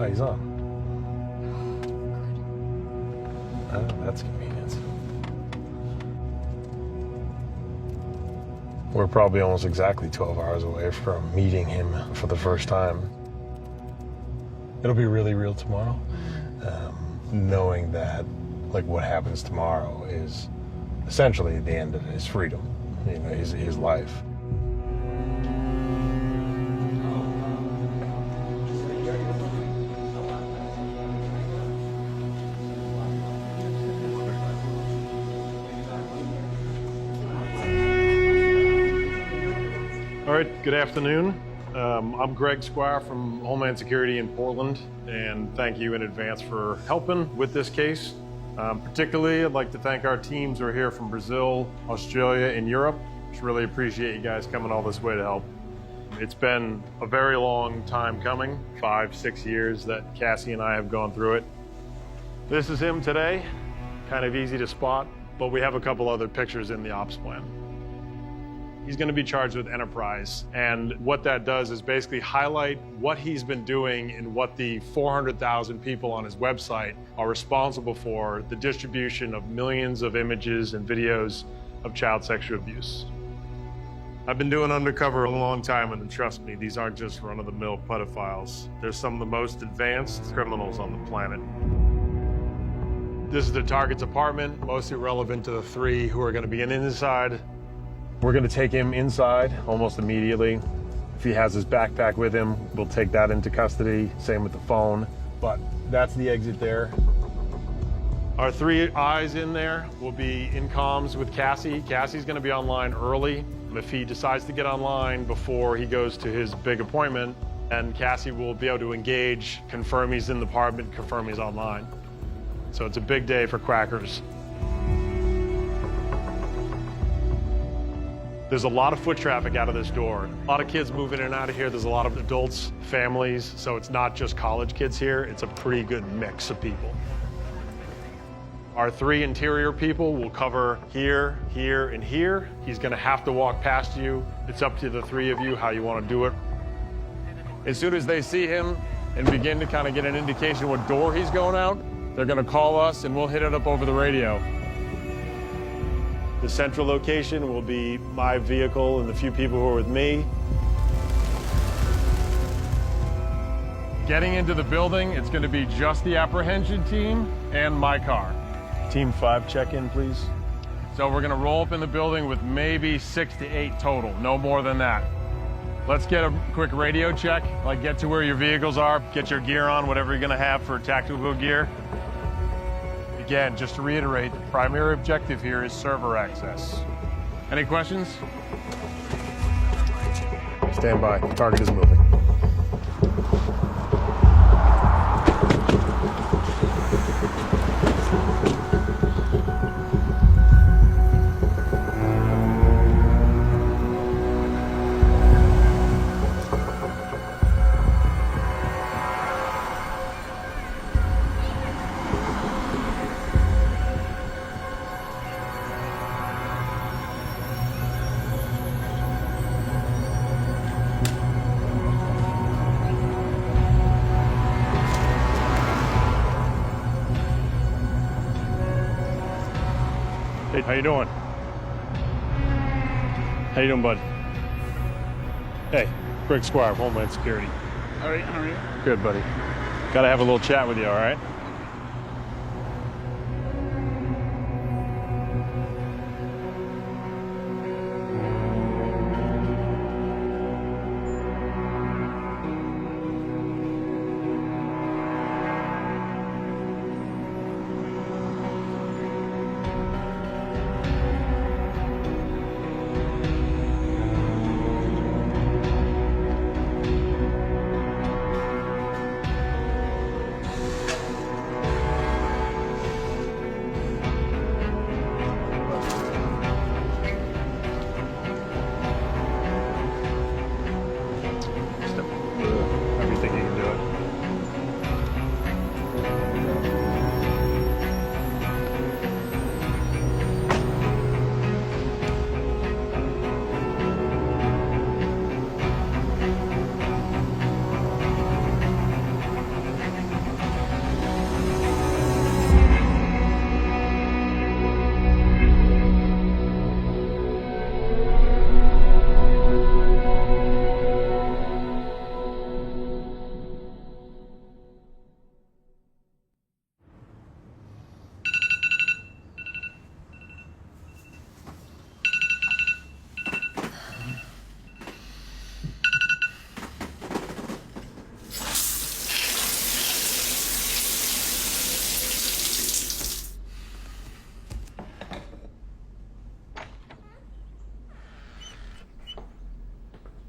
Oh, he's on. Oh, that's convenient. We're probably almost exactly 12 hours away from meeting him for the first time. It'll be really real tomorrow. Knowing that, like, what happens tomorrow is essentially the end of his freedom, you know, his life. All right, good afternoon. I'm Greg Squire from Homeland Security in Portland, and thank you in advance for helping with this case. Particularly, I'd like to thank our teams who are here from Brazil, Australia, and Europe. Just really appreciate you guys coming all this way to help. It's been a very long time coming, 5-6 years that Cassie and I have gone through it. This is him today, kind of easy to spot, but we have a couple other pictures in the ops plan. He's going to be charged with enterprise, and what that does is basically highlight what he's been doing and what the 400,000 people on his website are responsible for the distribution of millions of images and videos of child sexual abuse. I've been doing undercover a long time, and trust me, these aren't just run-of-the-mill pedophiles. They're some of the most advanced criminals on the planet. This is the target's apartment, mostly relevant to the 3 who are going to be inside. We're going to take him inside almost immediately. If he has his backpack with him, we'll take that into custody. Same with the phone. But that's the exit there. Our 3 eyes in there will be in comms with Cassie. Cassie's going to be online early. If he decides to get online before he goes to his big appointment, and Cassie will be able to engage, confirm he's in the apartment, confirm he's online. So it's a big day for crackers. There's a lot of foot traffic out of this door. A lot of kids moving in and out of here. There's a lot of adults, families, so it's not just college kids here. It's a pretty good mix of people. Our 3 interior people will cover here, here, and here. He's gonna have to walk past you. It's up to the 3 of you how you wanna do it. As soon as they see him and begin to kind of get an indication what door he's going out, they're gonna call us and we'll hit it up over the radio. The central location will be my vehicle and the few people who are with me. Getting into the building, it's going to be just the apprehension team and my car. Team 5, check in, please. So we're going to roll up in the building with maybe 6 to 8 total, no more than that. Let's get a quick radio check, like get to where your vehicles are, get your gear on, whatever you're going to have for tactical gear. Again, just to reiterate, the primary objective here is server access. Any questions? Stand by. The target is moving. Hey, how you doing? How you doing, bud? Hey, Greg Squire, Homeland Security. All right, how are you? Good, buddy. Gotta have a little chat with you, all right?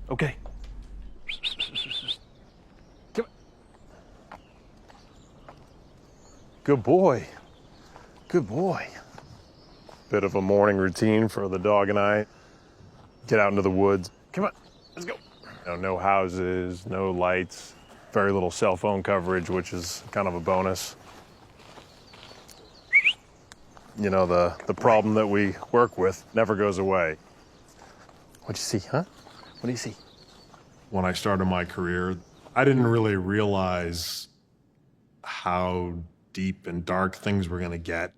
Okay. Come on. Good boy. Good boy. Bit of a morning routine for the dog and I. Get out into the woods. Come on, let's go. No houses, no lights, very little cell phone coverage, which is kind of a bonus. You know, the problem that we work with never goes away. What'd you see, huh? What do you see? When I started my career, I didn't really realize how deep and dark things were gonna get.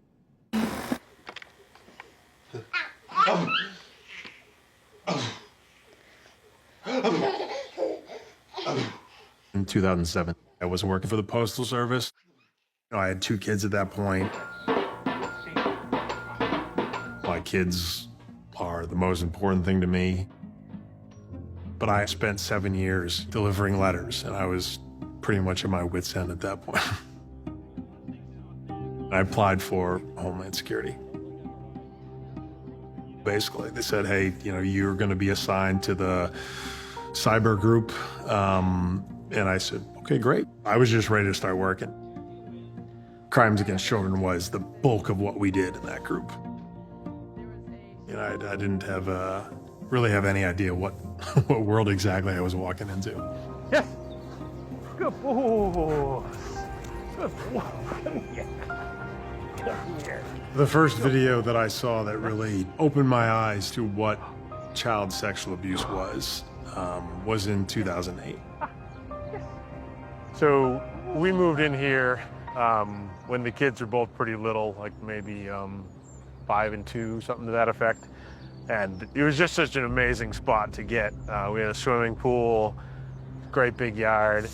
In 2007, I was working for the Postal Service. I had 2 kids at that point. My kids are the most important thing to me. But I spent 7 years delivering letters, and I was pretty much at my wit's end at that point. I applied for Homeland Security. Basically, they said, hey, you know, you're going to be assigned to the cyber group. And I said, okay, great. I was just ready to start working. Crimes against children was the bulk of what we did in that group. You know, I didn't really have any idea what world exactly I was walking into. Yes. Good boy. Good boy. Come here. Come here. The first video that I saw that really opened my eyes to what child sexual abuse was in 2008. So we moved in here when the kids were both pretty little, like maybe 5 and 2, something to that effect. And it was just such an amazing spot to get. We had a swimming pool, great big yard.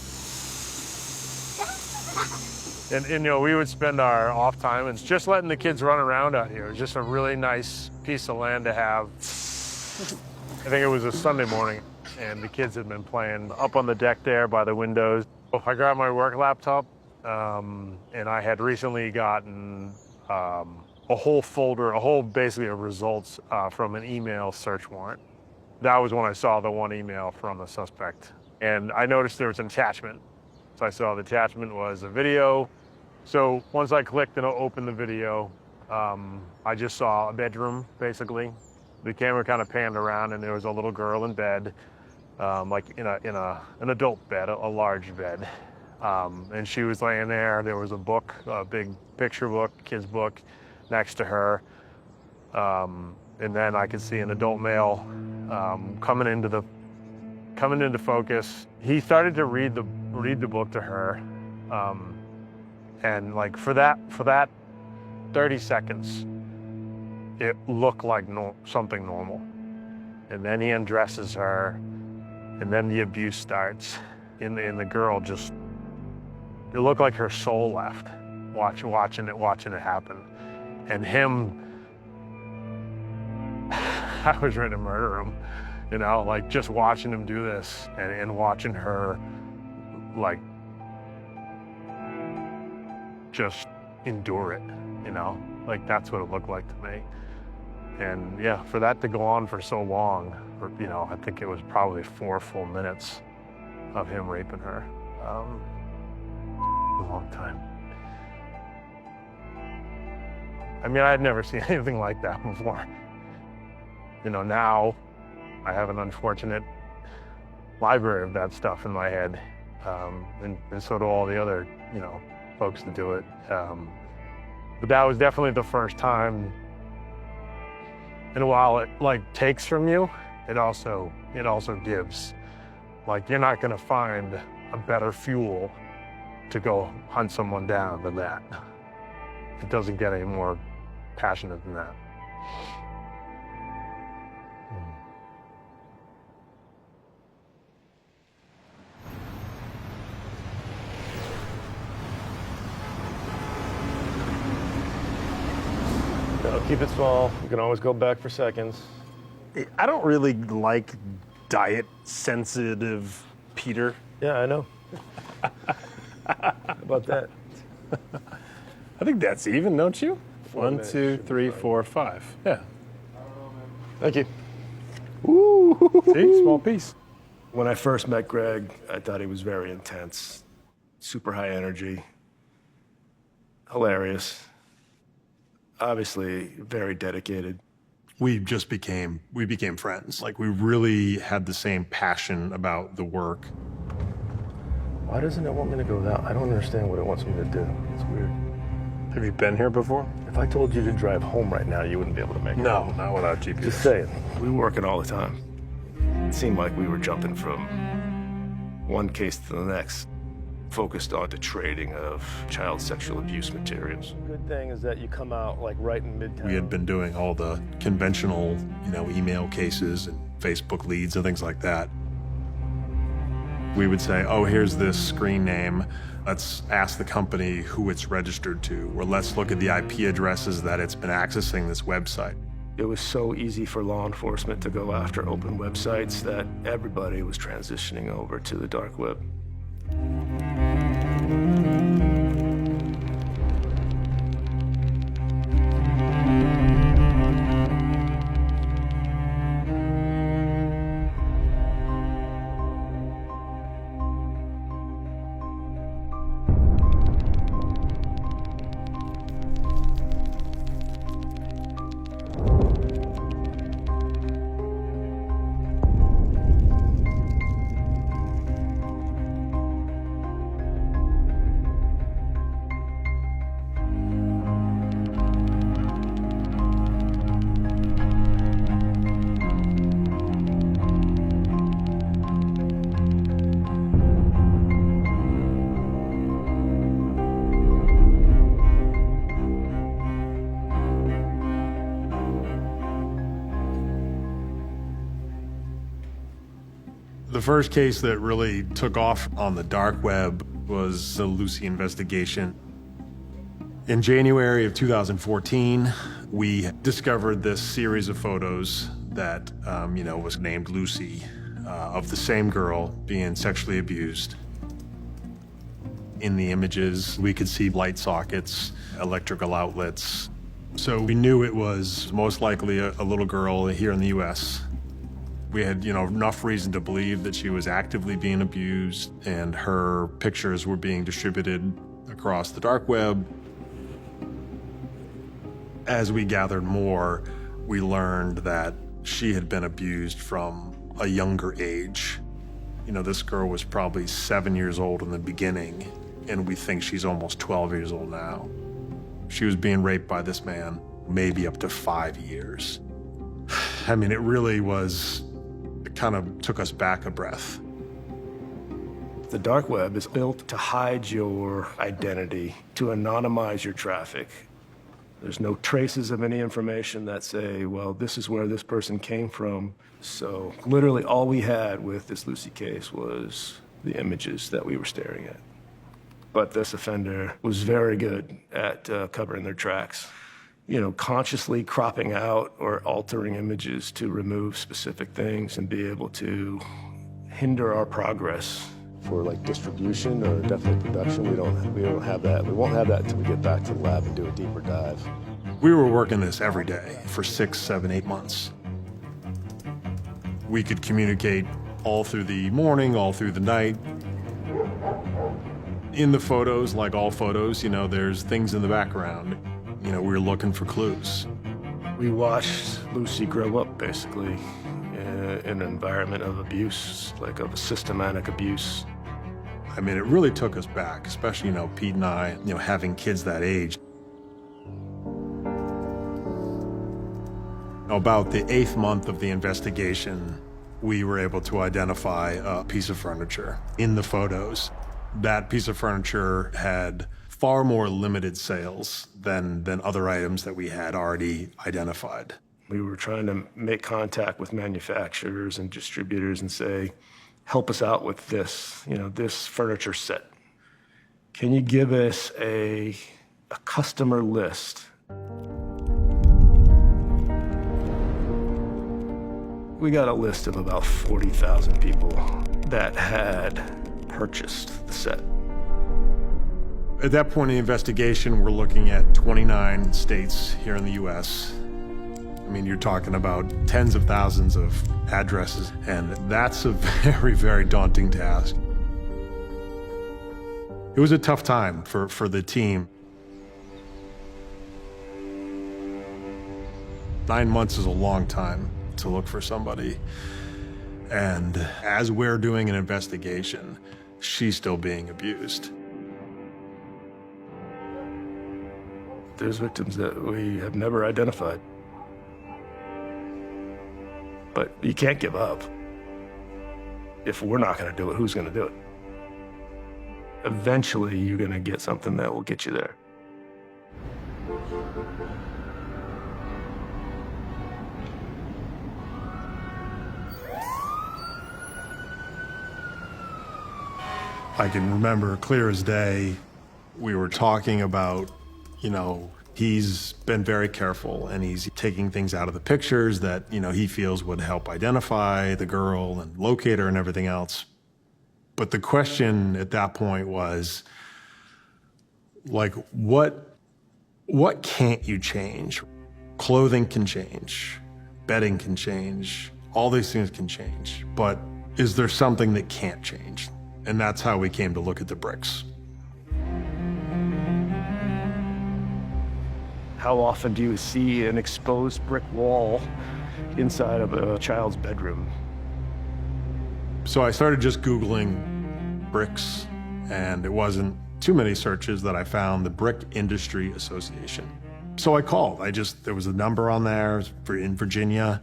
And you know, we would spend our off time and just letting the kids run around out here. It was just a really nice piece of land to have. I think it was a Sunday morning, and the kids had been playing up on the deck there by the windows. I grabbed my work laptop, and I had recently gotten a whole folder, basically of results from an email search warrant. That was when I saw the one email from the suspect. And I noticed there was an attachment. So I saw the attachment was a video. So once I clicked and opened the video, I just saw a bedroom, basically. The camera kind of panned around, and there was a little girl in bed, like in an adult bed, a large bed. And she was laying there. There was a book, a big picture book, kid's book, next to her. And then I could see an adult male coming into focus. He started to read the book to her, and like for that 30 seconds, it looked like something normal. And then he undresses her, and then the abuse starts. And the girl just, it looked like her soul left, watching it happen. And him, I was ready to murder him, you know, like just watching him do this and watching her, like, just endure it, you know, like that's what it looked like to me. And yeah, for that to go on for so long, you know, I think it was probably 4 full minutes of him raping her. A long time. I mean, I had never seen anything like that before. You know, now I have an unfortunate library of that stuff in my head, and so do all the other, you know, folks that do it. But that was definitely the first time. And while it like takes from you, it also gives. Like, you're not gonna find a better fuel to go hunt someone down than that. It doesn't get any more passionate than that. Keep it small. You can always go back for seconds. I don't really like diet-sensitive Peter. Yeah, I know. How about that? I think that's even, don't you? 1, 2, 3, 4, 5. Yeah. Thank you. Ooh. See, small piece. When I first met Greg, I thought he was very intense, super high energy, hilarious, obviously very dedicated. We became friends. Like, we really had the same passion about the work. Why doesn't it want me to go down? I don't understand what it wants me to do. It's weird. Have you been here before? If I told you to drive home right now, you wouldn't be able to make it. No, not without GPS. Just saying. We were working all the time. It seemed like we were jumping from one case to the next, focused on the trading of child sexual abuse materials. Good thing is that you come out like right in midtown. We had been doing all the conventional, email cases and Facebook leads and things like that. We would say, oh, here's this screen name. Let's ask the company who it's registered to, or let's look at the IP addresses that it's been accessing this website. It was so easy for law enforcement to go after open websites that everybody was transitioning over to the dark web. The first case that really took off on the dark web was the Lucy investigation. In January of 2014, we discovered this series of photos that, was named Lucy, of the same girl being sexually abused. In the images, we could see light sockets, electrical outlets. So we knew it was most likely a little girl here in the US. We had, enough reason to believe that she was actively being abused, and her pictures were being distributed across the dark web. As we gathered more, we learned that she had been abused from a younger age. This girl was probably 7 years old in the beginning, and we think she's almost 12 years old now. She was being raped by this man, maybe up to 5 years. I mean, it really was, it kind of took us back a breath. The dark web is built to hide your identity, to anonymize your traffic. There's no traces of any information that say, well, this is where this person came from. So literally all we had with this Lucy case was the images that we were staring at. But this offender was very good at covering their tracks. Consciously cropping out or altering images to remove specific things and be able to hinder our progress. For distribution or definitely production, we don't have that. We won't have that until we get back to the lab and do a deeper dive. We were working this every day for 6, 7, 8 months. We could communicate all through the morning, all through the night. In the photos, like all photos, there's things in the background. We were looking for clues. We watched Lucy grow up, basically, in an environment of abuse, of a systematic abuse. I mean, it really took us back, especially, Pete and I, having kids that age. About the 8th month of the investigation, we were able to identify a piece of furniture in the photos. That piece of furniture had far more limited sales than other items that we had already identified. We were trying to make contact with manufacturers and distributors and say, help us out with this, this furniture set. Can you give us a customer list? We got a list of about 40,000 people that had purchased the set. At that point in the investigation, we're looking at 29 states here in the US. I mean, you're talking about tens of thousands of addresses, and that's a very, very daunting task. It was a tough time for the team. 9 months is a long time to look for somebody. And as we're doing an investigation, she's still being abused. There's victims that we have never identified. But you can't give up. If we're not going to do it, who's going to do it? Eventually, you're going to get something that will get you there. I can remember clear as day, we were talking about, he's been very careful and he's taking things out of the pictures that, he feels would help identify the girl and locate her and everything else. But the question at that point was, like, what can't you change? Clothing can change, bedding can change, all these things can change, but is there something that can't change? And that's how we came to look at the bricks. How often do you see an exposed brick wall inside of a child's bedroom? So I started just Googling bricks, and it wasn't too many searches that I found the Brick Industry Association. So I called. There was a number on there in Virginia,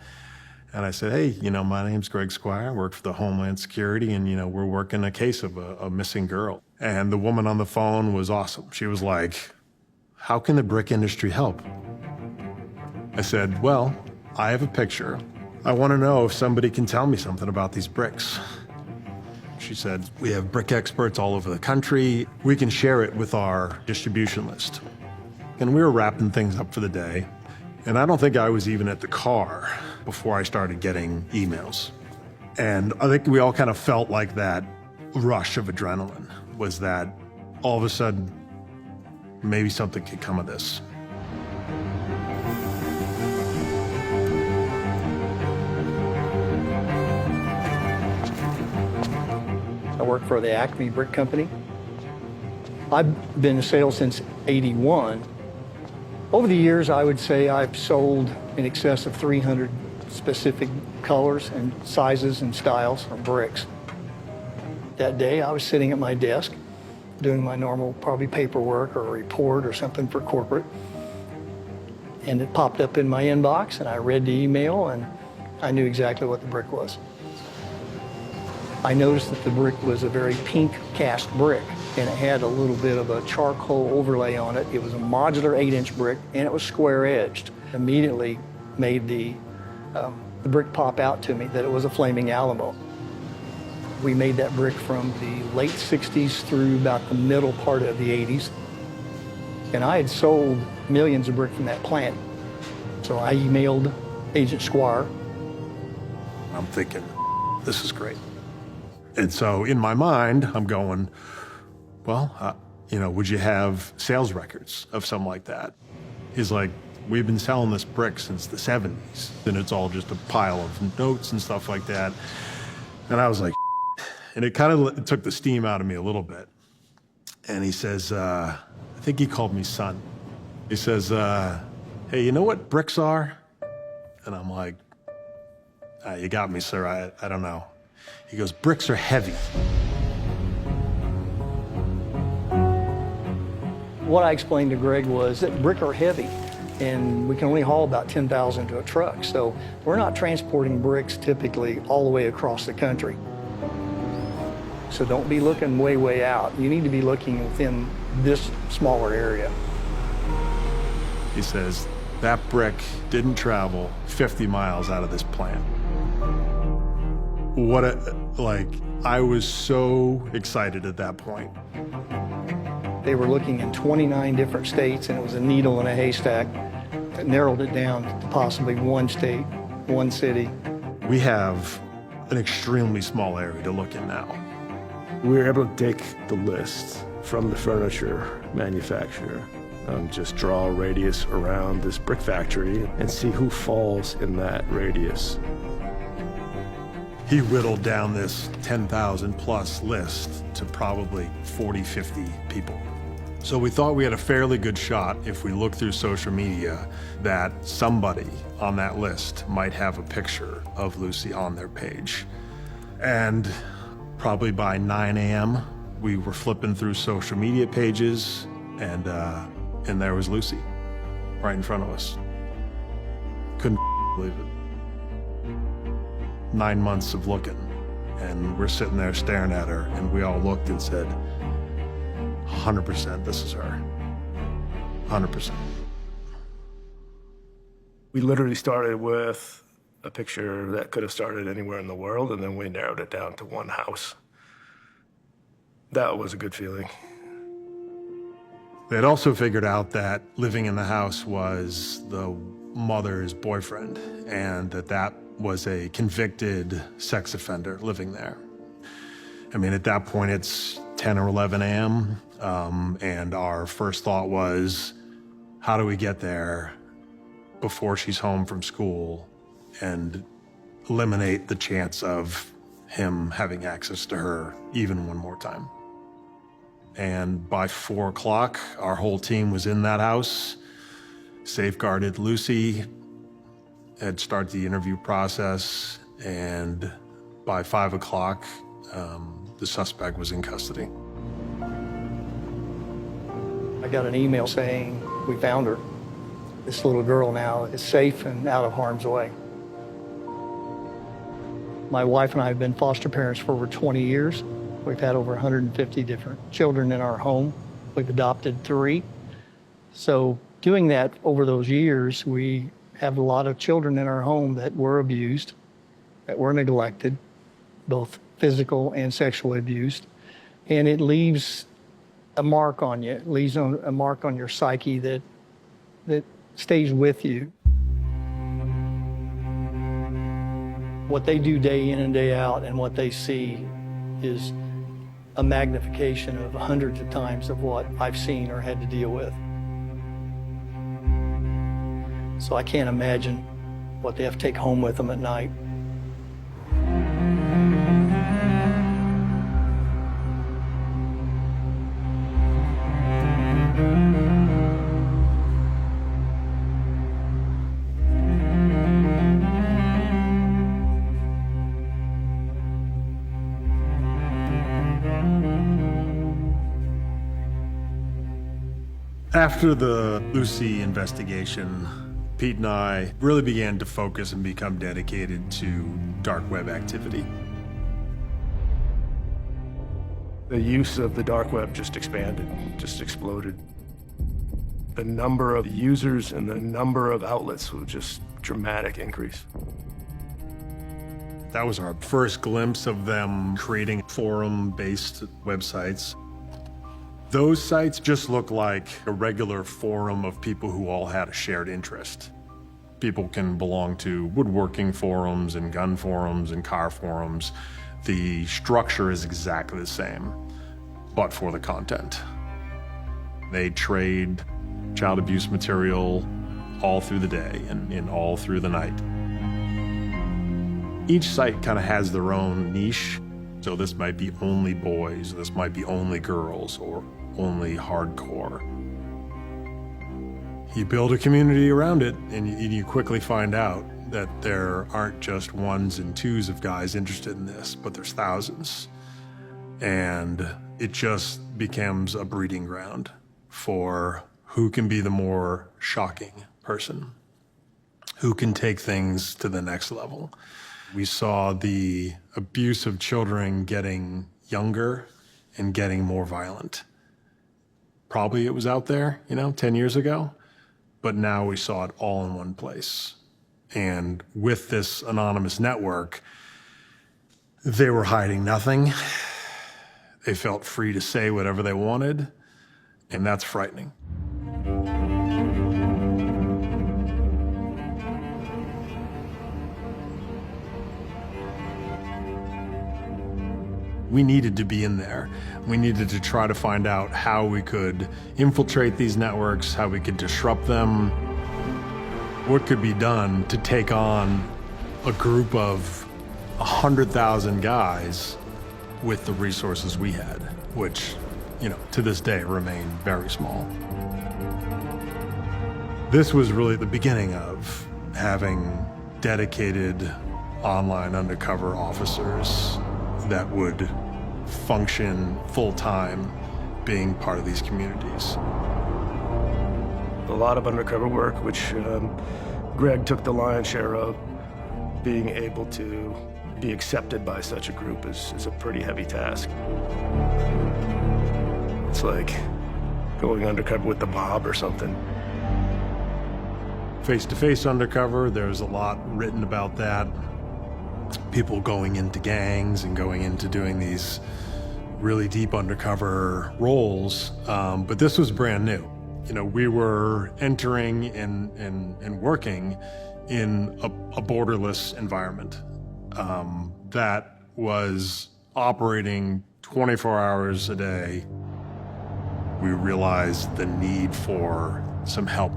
and I said, hey, my name's Greg Squire. I work for the Homeland Security, and, we're working a case of a missing girl. And the woman on the phone was awesome. She was like, how can the brick industry help? I said, well, I have a picture. I want to know if somebody can tell me something about these bricks. She said, we have brick experts all over the country. We can share it with our distribution list. And we were wrapping things up for the day. And I don't think I was even at the car before I started getting emails. And I think we all kind of felt like that rush of adrenaline was that all of a sudden, maybe something could come of this. I work for the Acme Brick Company. I've been in sales since '81. Over the years, I would say I've sold in excess of 300 specific colors and sizes and styles of bricks. That day, I was sitting at my desk doing my normal, probably paperwork or a report or something for corporate. And it popped up in my inbox, and I read the email, and I knew exactly what the brick was. I noticed that the brick was a very pink cast brick, and it had a little bit of a charcoal overlay on it. It was a modular 8-inch brick, and it was square-edged. Immediately made the brick pop out to me that it was a flaming Alamo. We made that brick from the late 60s through about the middle part of the 80s. And I had sold millions of brick from that plant. So I emailed Agent Squire. I'm thinking, this is great. And so in my mind, I'm going, well, would you have sales records of something like that? He's like, we've been selling this brick since the 70s. And it's all just a pile of notes and stuff like that. And I was like, and it kind of took the steam out of me a little bit. And he says, I think he called me son. He says, hey, you know what bricks are? And I'm like, you got me, sir, I don't know. He goes, bricks are heavy. What I explained to Greg was that brick are heavy, and we can only haul about 10,000 to a truck. So we're not transporting bricks typically all the way across the country. So don't be looking way, way out. You need to be looking within this smaller area. He says, that brick didn't travel 50 miles out of this plant. I was so excited at that point. They were looking in 29 different states, and it was a needle in a haystack. It narrowed it down to possibly one state, one city. We have an extremely small area to look in now. We were able to take the list from the furniture manufacturer Just draw a radius around this brick factory and see who falls in that radius. He whittled down this 10,000 plus list to probably 40, 50 people. So we thought we had a fairly good shot if we looked through social media that somebody on that list might have a picture of Lucy on their page. And probably by 9 a.m., we were flipping through social media pages, and there was Lucy right in front of us. Couldn't believe it. 9 months of looking, and we're sitting there staring at her, and we all looked and said, 100% this is her. 100%. We literally started with a picture that could have started anywhere in the world, and then we narrowed it down to one house. That was a good feeling. They had also figured out that living in the house was the mother's boyfriend, and that was a convicted sex offender living there. I mean, at that point, it's 10 or 11 a.m., and our first thought was, how do we get there before she's home from school and eliminate the chance of him having access to her even one more time? And by 4 o'clock, our whole team was in that house, safeguarded Lucy, had started the interview process, and by 5 o'clock, the suspect was in custody. I got an email saying, we found her. This little girl now is safe and out of harm's way. My wife and I have been foster parents for over 20 years. We've had over 150 different children in our home. We've adopted 3. So doing that over those years, we have a lot of children in our home that were abused, that were neglected, both physical and sexually abused. And it leaves a mark on you. It leaves a mark on your psyche that stays with you. What they do day in and day out and what they see is a magnification of hundreds of times of what I've seen or had to deal with. So I can't imagine what they have to take home with them at night. After the Lucy investigation, Pete and I really began to focus and become dedicated to dark web activity. The use of the dark web just expanded, just exploded. The number of users and the number of outlets was just dramatic increase. That was our first glimpse of them creating forum-based websites. Those sites just look like a regular forum of people who all had a shared interest. People can belong to woodworking forums and gun forums and car forums. The structure is exactly the same, but for the content. They trade child abuse material all through the day and all through the night. Each site kind of has their own niche. So this might be only boys, this might be only girls, or only hardcore. You build a community around it, and you quickly find out that there aren't just ones and twos of guys interested in this, but there's thousands. And it just becomes a breeding ground for who can be the more shocking person, who can take things to the next level. We saw the abuse of children getting younger and getting more violent. Probably it was out there, 10 years ago, but now we saw it all in one place. And with this anonymous network, they were hiding nothing. They felt free to say whatever they wanted, and that's frightening. We needed to be in there. We needed to try to find out how we could infiltrate these networks, how we could disrupt them, what could be done to take on a group of 100,000 guys with the resources we had, which, to this day remain very small. This was really the beginning of having dedicated online undercover officers that would function full-time being part of these communities. A lot of undercover work, which Greg took the lion's share of. Being able to be accepted by such a group is a pretty heavy task. It's like going undercover with the mob or something. Face-to-face undercover, there's a lot written about that. People going into gangs and going into doing these really deep undercover roles, but this was brand new. We were entering and working in a borderless environment that was operating 24 hours a day. We realized the need for some help.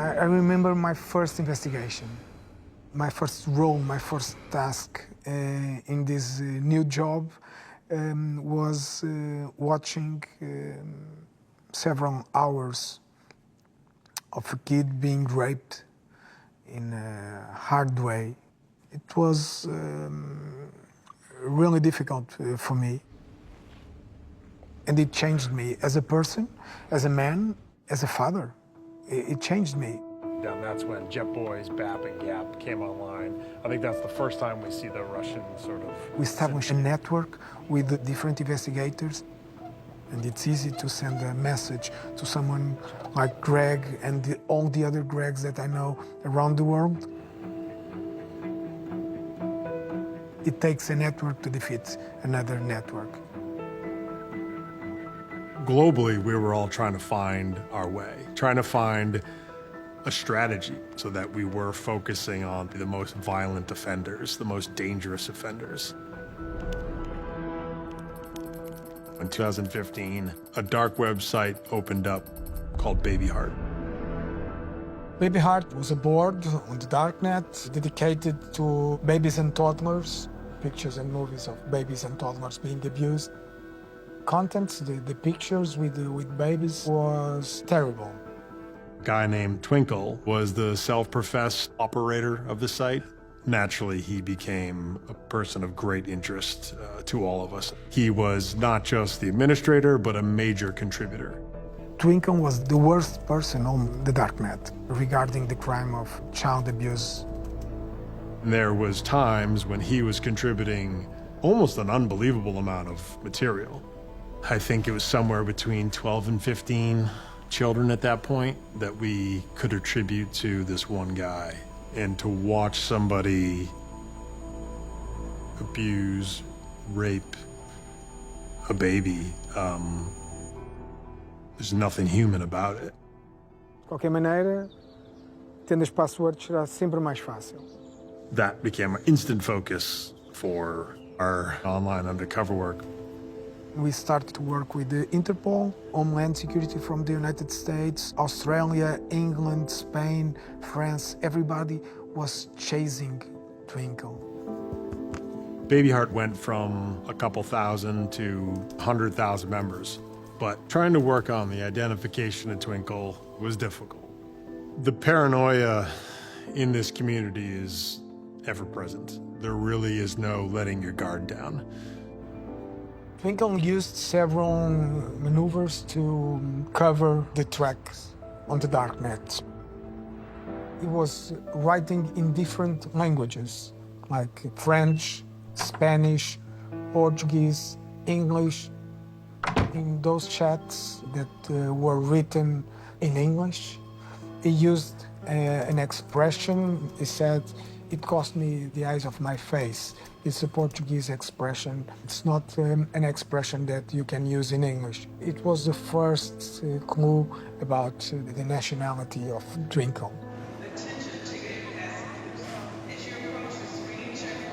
I remember my first investigation, my first role, my first task in this new job was watching several hours of a kid being raped in a hard way. It was really difficult for me. And it changed me as a person, as a man, as a father. It changed me. And that's when Jet Boys, BAP, and GAP came online. I think that's the first time we see the Russian sort of... We established a network with different investigators, and it's easy to send a message to someone like Greg and all the other Gregs that I know around the world. It takes a network to defeat another network. Globally, we were all trying to find our way, trying to find a strategy so that we were focusing on the most violent offenders, the most dangerous offenders. In 2015, a dark website opened up called Baby Heart. Baby Heart was a board on the darknet dedicated to babies and toddlers, pictures and movies of babies and toddlers being abused. Contents, the pictures with babies was terrible. A guy named Twinkle was the self-professed operator of the site. Naturally, he became a person of great interest to all of us. He was not just the administrator, but a major contributor. Twinkle was the worst person on the darknet regarding the crime of child abuse. There was times when he was contributing almost an unbelievable amount of material. I think it was somewhere between 12 and 15 children at that point that we could attribute to this one guy. And to watch somebody abuse, rape a baby, there's nothing human about it. De qualquer maneira, tendo as passwords será sempre mais fácil. That became an instant focus for our online undercover work. We started to work with the Interpol, Homeland Security from the United States, Australia, England, Spain, France. Everybody was chasing Twinkle. Baby Heart went from a couple thousand to 100,000 members, but trying to work on the identification of Twinkle was difficult. The paranoia in this community is ever present. There really is no letting your guard down. Twinkle used several maneuvers to cover the tracks on the darknet. He was writing in different languages, like French, Spanish, Portuguese, English. In those chats that were written in English, he used an expression. He said, "It cost me the eyes of my face." It's a Portuguese expression. It's not an expression that you can use in English. It was the first clue about the nationality of Twinkle.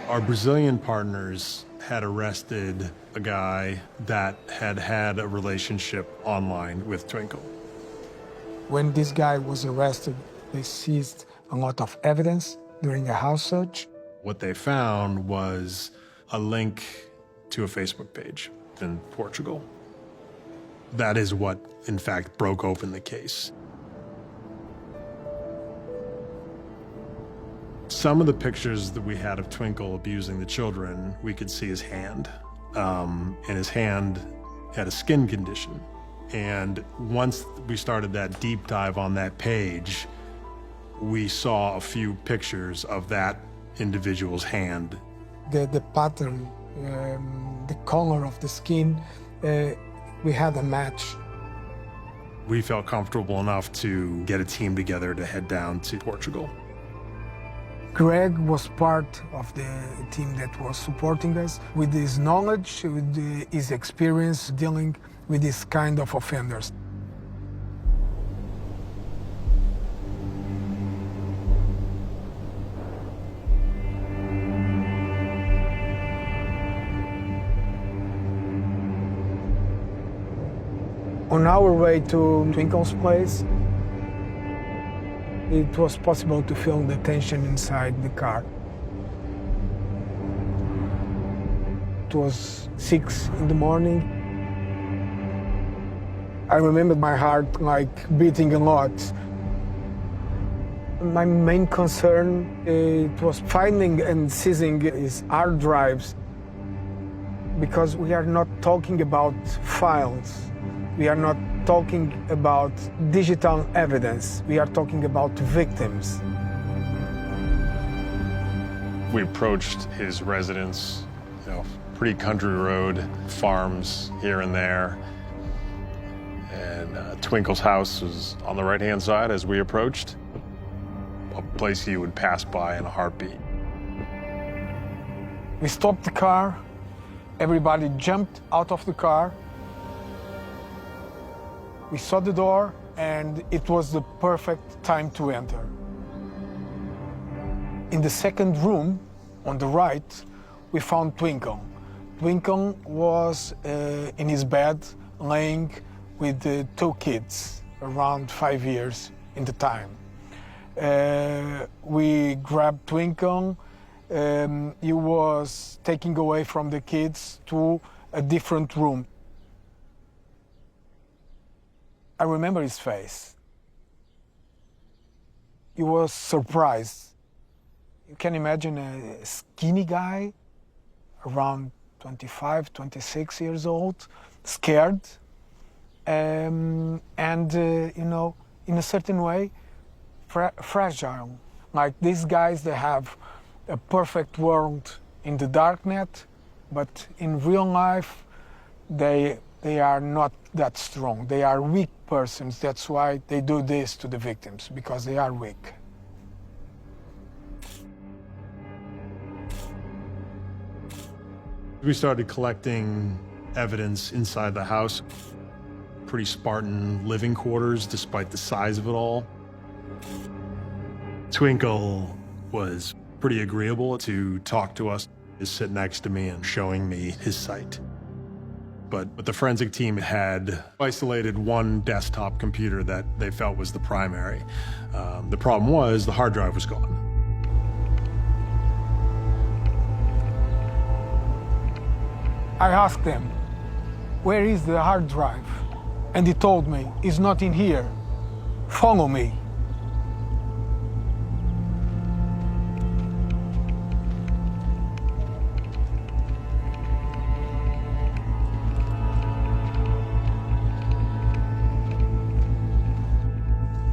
Our Brazilian partners had arrested a guy that had a relationship online with Twinkle. When this guy was arrested, they seized a lot of evidence during a house search. What they found was a link to a Facebook page in Portugal. That is what, in fact, broke open the case. Some of the pictures that we had of Twinkle abusing the children, we could see his hand. And his hand had a skin condition. And once we started that deep dive on that page, we saw a few pictures of that individual's hand. The pattern, the color of the skin, we had a match. We felt comfortable enough to get a team together to head down to Portugal. Greg was part of the team that was supporting us with his knowledge, with his experience dealing with this kind of offenders. On our way to Twinkle's place, it was possible to feel the tension inside the car. It was 6 in the morning. I remember my heart beating a lot. My main concern it was finding and seizing his hard drives, because we are not talking about files. We are not talking about digital evidence. We are talking about victims. We approached his residence, pretty country road, farms here and there. And Twinkle's house was on the right-hand side as we approached, a place he would pass by in a heartbeat. We stopped the car. Everybody jumped out of the car. We saw the door, and it was the perfect time to enter. In the second room, on the right, we found Twinkle. Twinkle was in his bed, laying with 2 kids, around 5 years in the time. We grabbed Twinkle. He was taken away from the kids to a different room. I remember his face. He was surprised. You can imagine a skinny guy, around 25, 26 years old, scared, and in a certain way, fragile. Like these guys, they have a perfect world in the darknet, but in real life, they are not that strong. They are weak persons. That's why they do this to the victims, because they are weak. We started collecting evidence inside the house. Pretty Spartan living quarters, despite the size of it all. Twinkle was pretty agreeable to talk to us, to sit next to me and showing me his site. But the forensic team had isolated one desktop computer that they felt was the primary. The problem was the hard drive was gone. I asked them, where is the hard drive? And he told me, it's not in here. Follow me.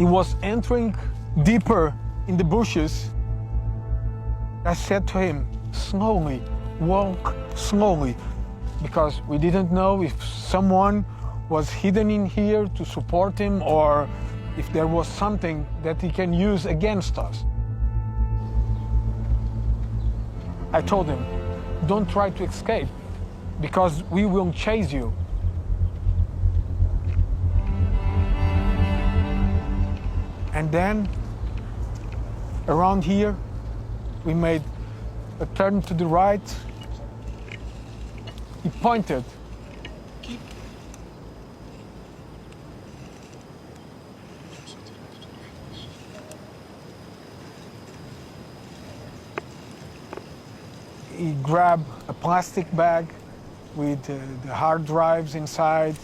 He was entering deeper in the bushes. I said to him, slowly, walk slowly, because we didn't know if someone was hidden in here to support him or if there was something that he can use against us. I told him, don't try to escape, because we will chase you. And then, around here, we made a turn to the right. He pointed. He grabbed a plastic bag with the hard drives inside.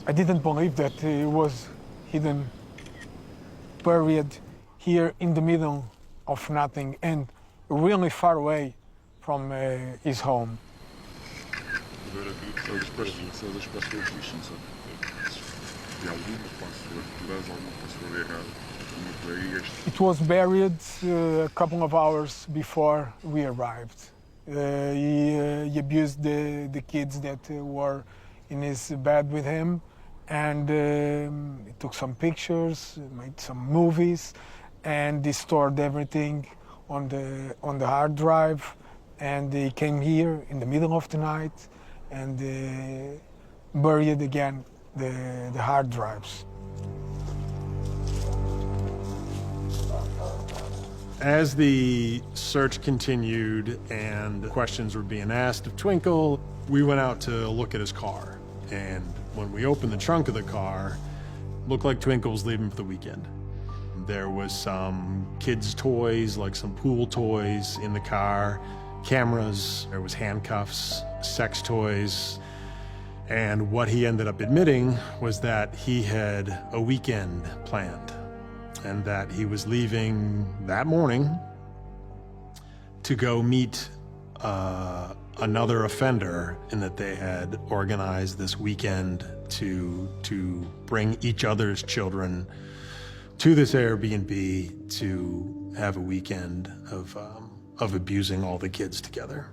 I didn't believe that he was hidden, buried here in the middle of nothing and really far away from his home. It was buried a couple of hours before we arrived. He abused the kids that were in his bed with him, and he took some pictures, made some movies, and he stored everything on the hard drive. And he came here in the middle of the night and buried again the hard drives. As the search continued and questions were being asked of Twinkle, we went out to look at his car. And when we opened the trunk of the car, it looked like Twinkle was leaving for the weekend. There was some kids' toys, like some pool toys in the car, cameras, there was handcuffs, sex toys. And what he ended up admitting was that he had a weekend planned and that he was leaving that morning to go meet another offender, and that they had organized this weekend to bring each other's children to this Airbnb to have a weekend of abusing all the kids together.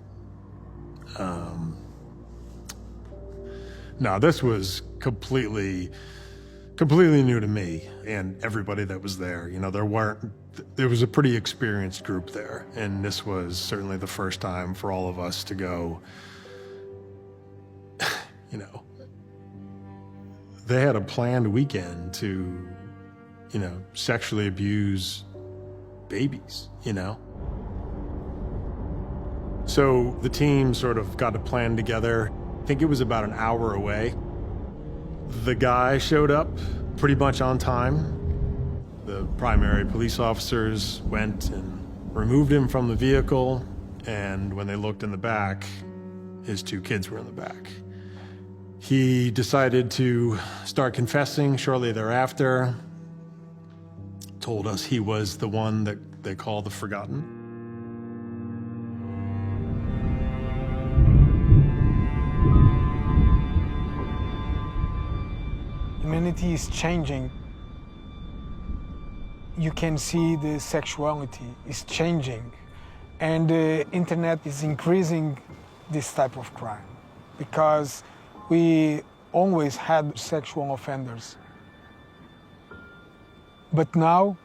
Now, this was completely new to me and everybody that was there. You know, there was a pretty experienced group there, and this was certainly the first time for all of us to go, you know, they had a planned weekend to, you know, sexually abuse babies, you know? So the team sort of got a plan together. I think it was about an hour away. The guy showed up pretty much on time. The primary police officers went and removed him from the vehicle, and when they looked in the back, his two kids were in the back. He decided to start confessing shortly thereafter, told us he was the one that they call the Forgotten. Humanity is changing. You can see the sexuality is changing, and the internet is increasing this type of crime, because we always had sexual offenders. But now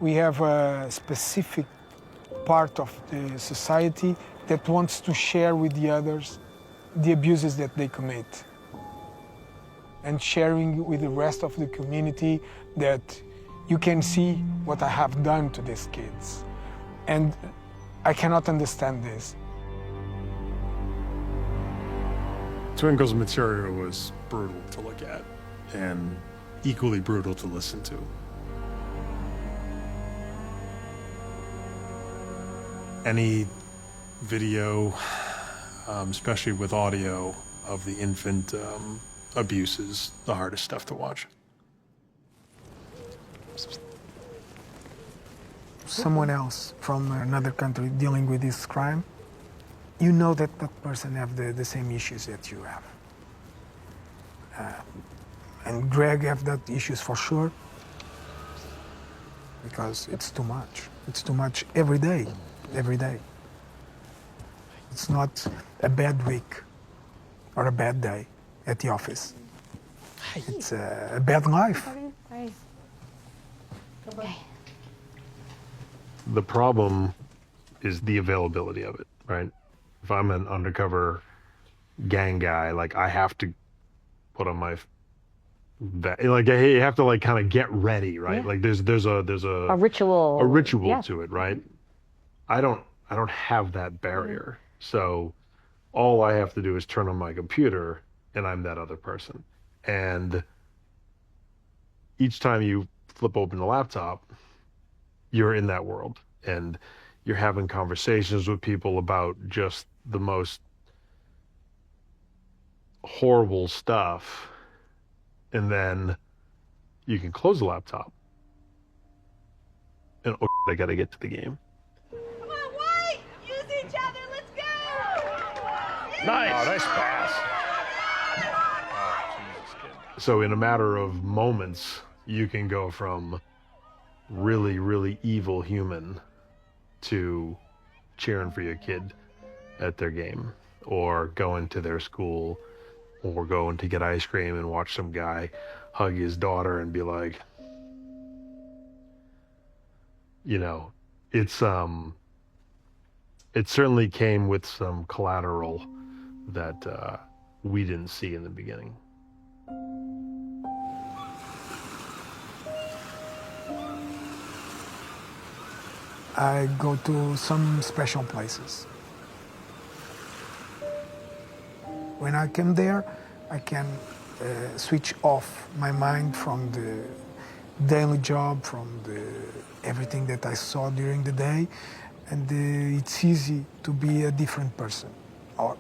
we have a specific part of the society that wants to share with the others the abuses that they commit, and sharing with the rest of the community that you can see what I have done to these kids. And I cannot understand this. Twinkle's material was brutal to look at and equally brutal to listen to. Any video, especially with audio, of the infant abuse is the hardest stuff to watch. Someone else from another country dealing with this crime, you know that that person have the same issues that you have. And Greg have that issues for sure, because it's too much. It's too much every day, every day. It's not a bad week or a bad day at the office. It's a bad life. The problem is the availability of it, right? If I'm an undercover gang guy, like I have to put on my like you have to like kind of get ready, right? Yeah. Like there's A ritual. a ritual Yeah. to it, right? I don't have that barrier. So all I have to do is turn on my computer and I'm that other person. And each time you flip open the laptop, you're in that world and you're having conversations with people about just the most horrible stuff. And then you can close the laptop and oh, I gotta get to the game. Come on, White! Use each other, let's go! Nice. Oh, nice pass. So in a matter of moments, you can go from really, really evil human to cheering for your kid at their game, or going to their school, or going to get ice cream and watch some guy hug his daughter and be like, you know, it certainly came with some collateral that we didn't see in the beginning. I go to some special places. When I come there, I can switch off my mind from the daily job, from everything that I saw during the day, and it's easy to be a different person, or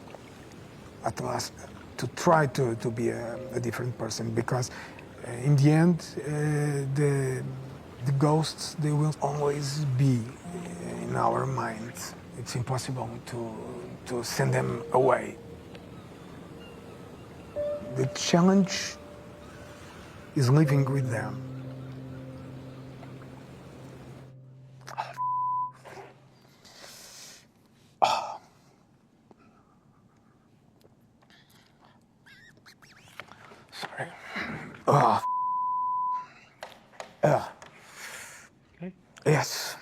at last to try to be a different person, because in the end, the ghosts, they will always be in our minds. It's impossible to send them away. The challenge is living with them. Sorry. Okay. Yes.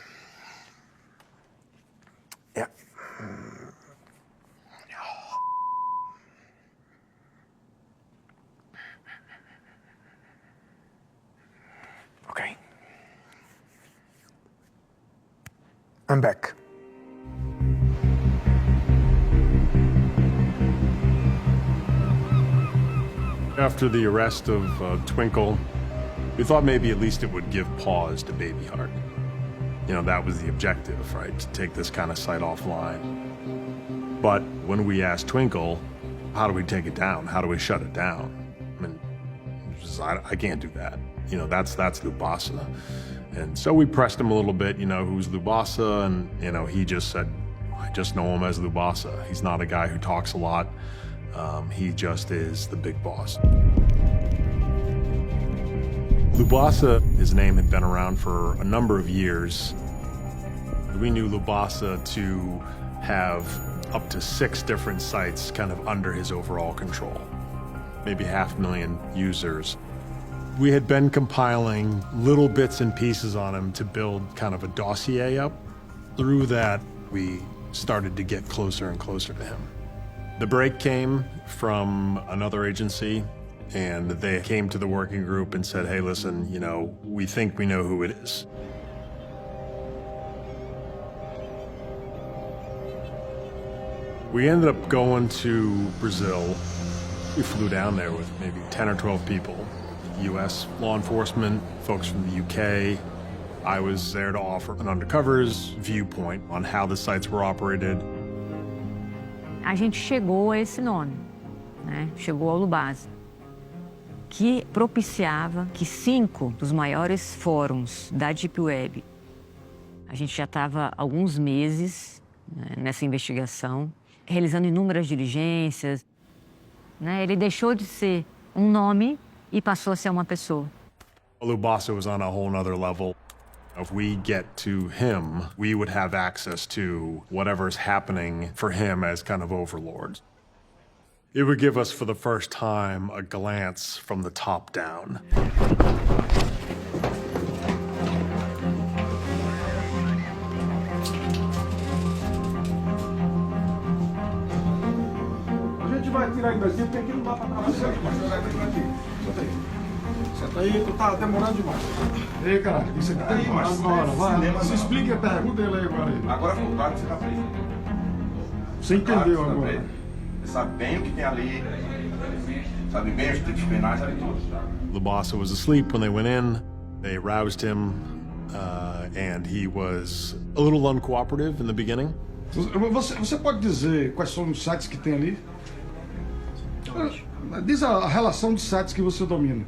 Yeah. Okay. I'm back. After the arrest of Twinkle, we thought maybe at least it would give pause to Baby Heart. You know, that was the objective, right? To take this kind of site offline. But when we asked Twinkle, how do we take it down? How do we shut it down? I mean, I can't do that. You know, that's Lubasa. And so we pressed him a little bit, you know, who's Lubasa? And, you know, he just said, I just know him as Lubasa. He's not a guy who talks a lot. He just is the big boss. Lubasa, his name had been around for a number of years. We knew Lubasa to have up to 6 different sites kind of under his overall control, maybe 500,000 users. We had been compiling little bits and pieces on him to build kind of a dossier up. Through that, we started to get closer and closer to him. The break came from another agency, and they came to the working group and said, hey, listen, you know, we think we know who it is. We ended up going to Brazil. We flew down there with maybe 10 or 12 people. US law enforcement, folks from the UK. I was there to offer an undercover's viewpoint on how the sites were operated. A gente chegou a esse nome, né? Chegou ao Lubasa, que propiciava que 5 dos maiores fóruns da Deep Web, a gente já estava há alguns meses, né, nessa investigação, realizando inúmeras diligências, né? Ele deixou de ser um nome e passou a ser uma pessoa. Lubasa was on a whole nother level. If we get to him, we would have access to whatever's happening for him as kind of overlords. It would give us, for the first time, a glance from the top down. A gente vai tirar em Brasil, porque aqui não dá pra trabalhar. Senta aí. Senta aí, tu tá demorando demais. Ei, caralho, isso aqui tem demais. Agora, vai. Se explica a pergunta dele aí agora. Agora ficou claro que você tá preso. Você entendeu agora? Você sabe bem o que tem ali, sabe bem os tipos penais, sabe tudo. Lubasa was asleep when they went in. They roused him, and he was a little uncooperative in the beginning. Você pode dizer quais são os sites que tem ali? Diz a relação de sites que você domina.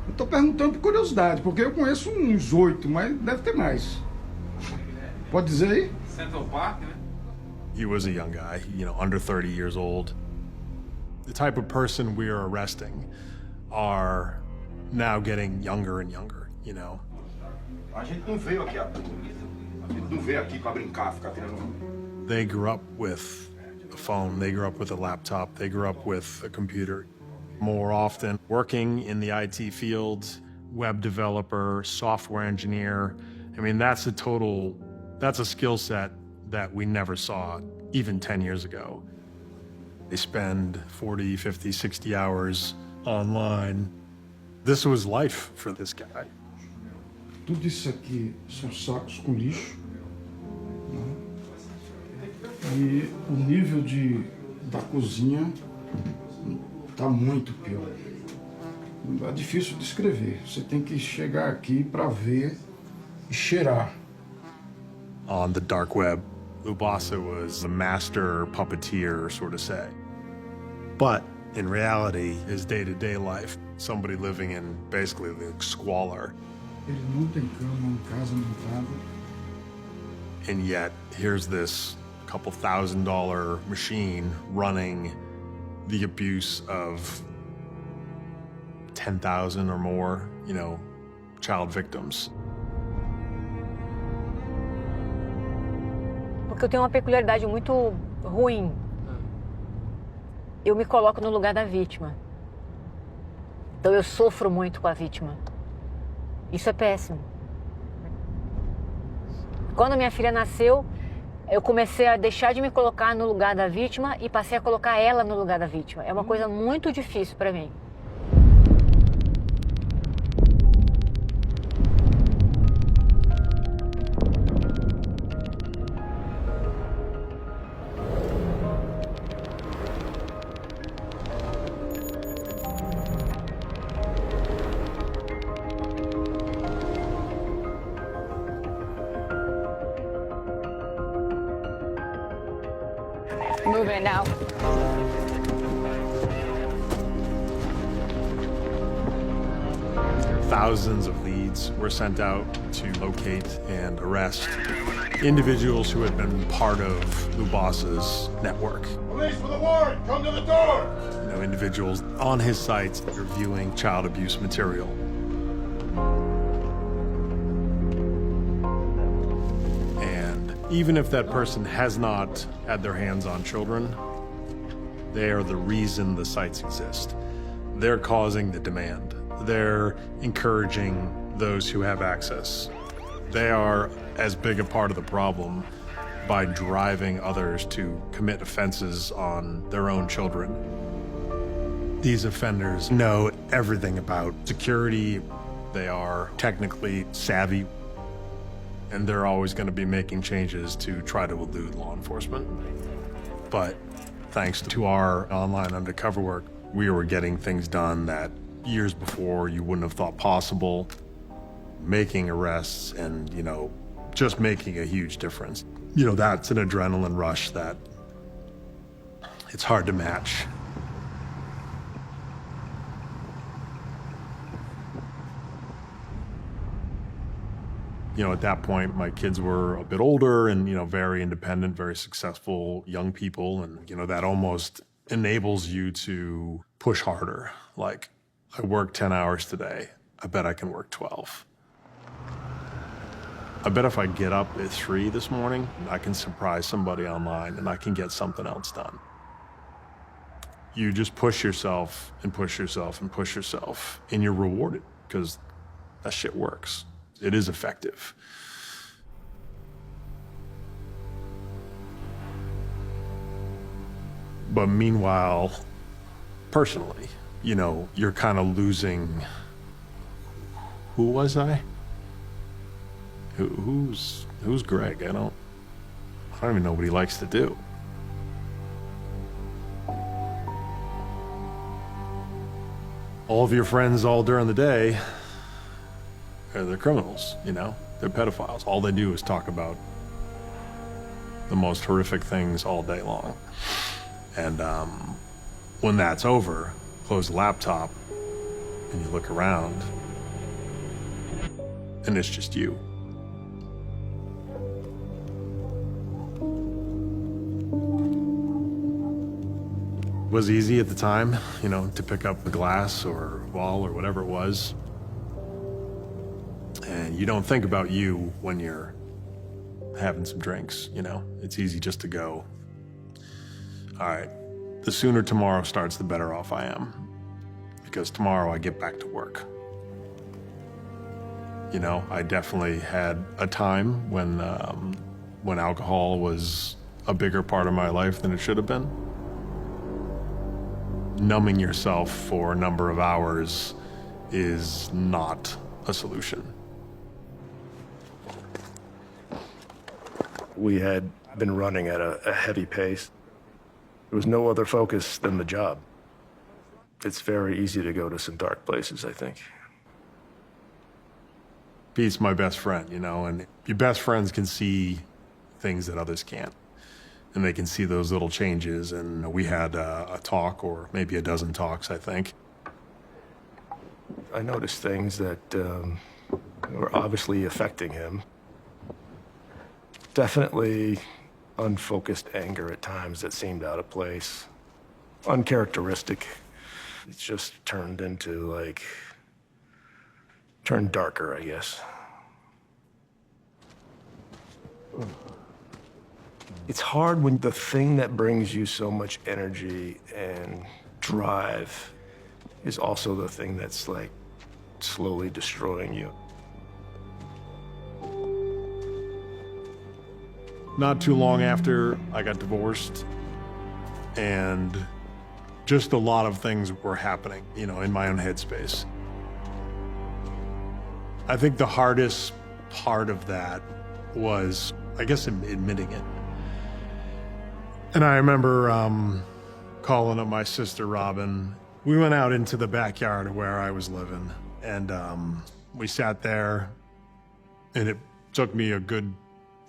Eu tô perguntando por curiosidade, porque eu conheço uns 8, mas deve ter mais. Pode dizer aí? Central Park, né? He was a young guy, under 30 years old. The type of person we are arresting are now getting younger and younger, A gente não veio aqui à toa. A gente não veio aqui pra brincar, ficar tirando. They grew up with a phone, they grew up with a laptop, they grew up with a computer. More often, working in the IT field, web developer, software engineer. I mean, that's a skill set that we never saw even 10 years ago. They spend 40, 50, 60 hours online. This was life for this guy. Tudo isso aqui são sacos com lixo. Né? E o nível da cozinha tá muito pior. É difícil descrever. Você tem que chegar aqui para ver e cheirar. On the dark web, Lubasa was a master puppeteer, sort of say. But in reality, his day-to-day life, somebody living in basically the squalor. Ele não tem cama em casa montada. And yet, here's this couple $1,000 machine running the abuse of 10,000 or more, child victims. Porque eu tenho uma peculiaridade muito ruim. Eu me coloco no lugar da vítima. Então eu sofro muito com a vítima. Isso é péssimo. Quando minha filha nasceu, eu comecei a deixar de me colocar no lugar da vítima e passei a colocar ela no lugar da vítima. É uma coisa muito difícil para mim. Move in now. Thousands of leads were sent out to locate and arrest individuals who had been part of Lubasa's network. Police for the warrant, come to the door! Individuals on his sites that are viewing child abuse material. And even if that person has not had their hands on children, they are the reason the sites exist. They're causing the demand. They're encouraging those who have access. They are as big a part of the problem by driving others to commit offenses on their own children. These offenders know everything about security. They are technically savvy, and they're always going to be making changes to try to elude law enforcement. But thanks to our online undercover work, we were getting things done that years before you wouldn't have thought possible, making arrests and, just making a huge difference. That's an adrenaline rush that it's hard to match. At that point, my kids were a bit older and, very independent, very successful young people. And, that almost enables you to push harder. Like, I worked 10 hours today. I bet I can work 12. I bet if I get up at 3 this morning, I can surprise somebody online and I can get something else done. You just push yourself and push yourself and push yourself, and you're rewarded because that shit works. It is effective. But meanwhile, personally, you know, you're kind of losing. Who was I? Who's Greg? I don't even know what he likes to do. All of your friends all during the day, they're criminals, you know? They're pedophiles. All they do is talk about the most horrific things all day long. And when that's over, close the laptop and you look around and it's just you. It was easy at the time, you know, to pick up a glass or a ball or whatever it was. And you don't think about you when you're having some drinks, you know? It's easy just to go, all right, the sooner tomorrow starts, the better off I am. Because tomorrow I get back to work. You know, I definitely had a time when alcohol was a bigger part of my life than it should have been. Numbing yourself for a number of hours is not a solution. We had been running at a heavy pace. There was no other focus than the job. It's very easy to go to some dark places, I think. Pete's my best friend, you know, and your best friends can see things that others can't. And they can see those little changes, and we had a talk, or maybe a dozen talks, I think. I noticed things that were obviously affecting him. Definitely unfocused anger at times that seemed out of place. Uncharacteristic. It's just turned darker, I guess. It's hard when the thing that brings you so much energy and drive is also the thing that's like slowly destroying you. Not too long after I got divorced, and just a lot of things were happening, you know, in my own headspace. I think the hardest part of that was, I guess, admitting it. And I remember calling up my sister, Robin. We went out into the backyard of where I was living, and we sat there, and it took me a good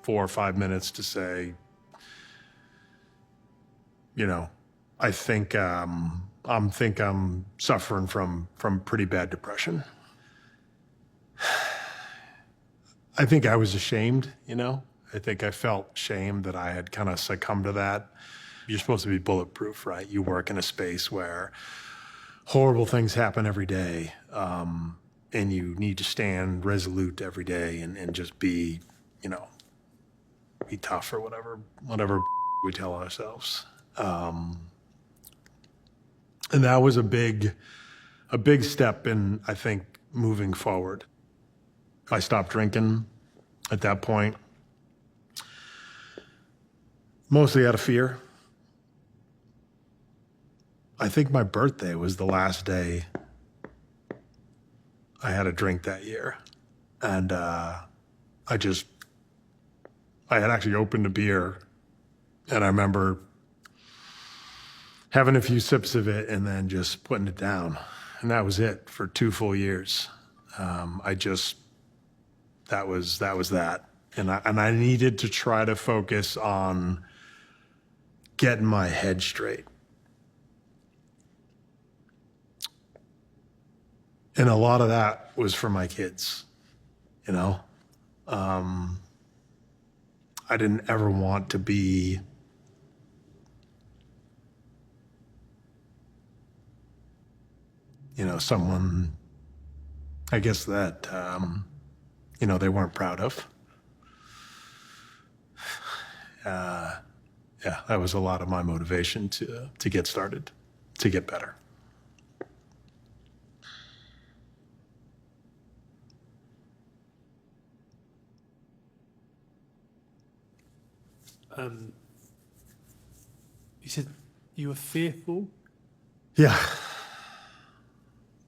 4 or 5 minutes to say, you know, I think I'm suffering from pretty bad depression. I think I was ashamed, you know? I think I felt shame that I had kind of succumbed to that. You're supposed to be bulletproof, right? You work in a space where horrible things happen every day, and you need to stand resolute every day and just be, you know, be tough or whatever we tell ourselves. And that was a big step in, I think, moving forward. I stopped drinking at that point, mostly out of fear. I think my birthday was the last day I had a drink that year. And I had actually opened a beer, and I remember having a few sips of it and then just putting it down. And that was it for 2 full years. That was that. And I needed to try to focus on getting my head straight. And a lot of that was for my kids, you know? I didn't ever want to be someone, I guess that, they weren't proud of. Yeah, that was a lot of my motivation to get started, to get better. You said you were fearful? Yeah.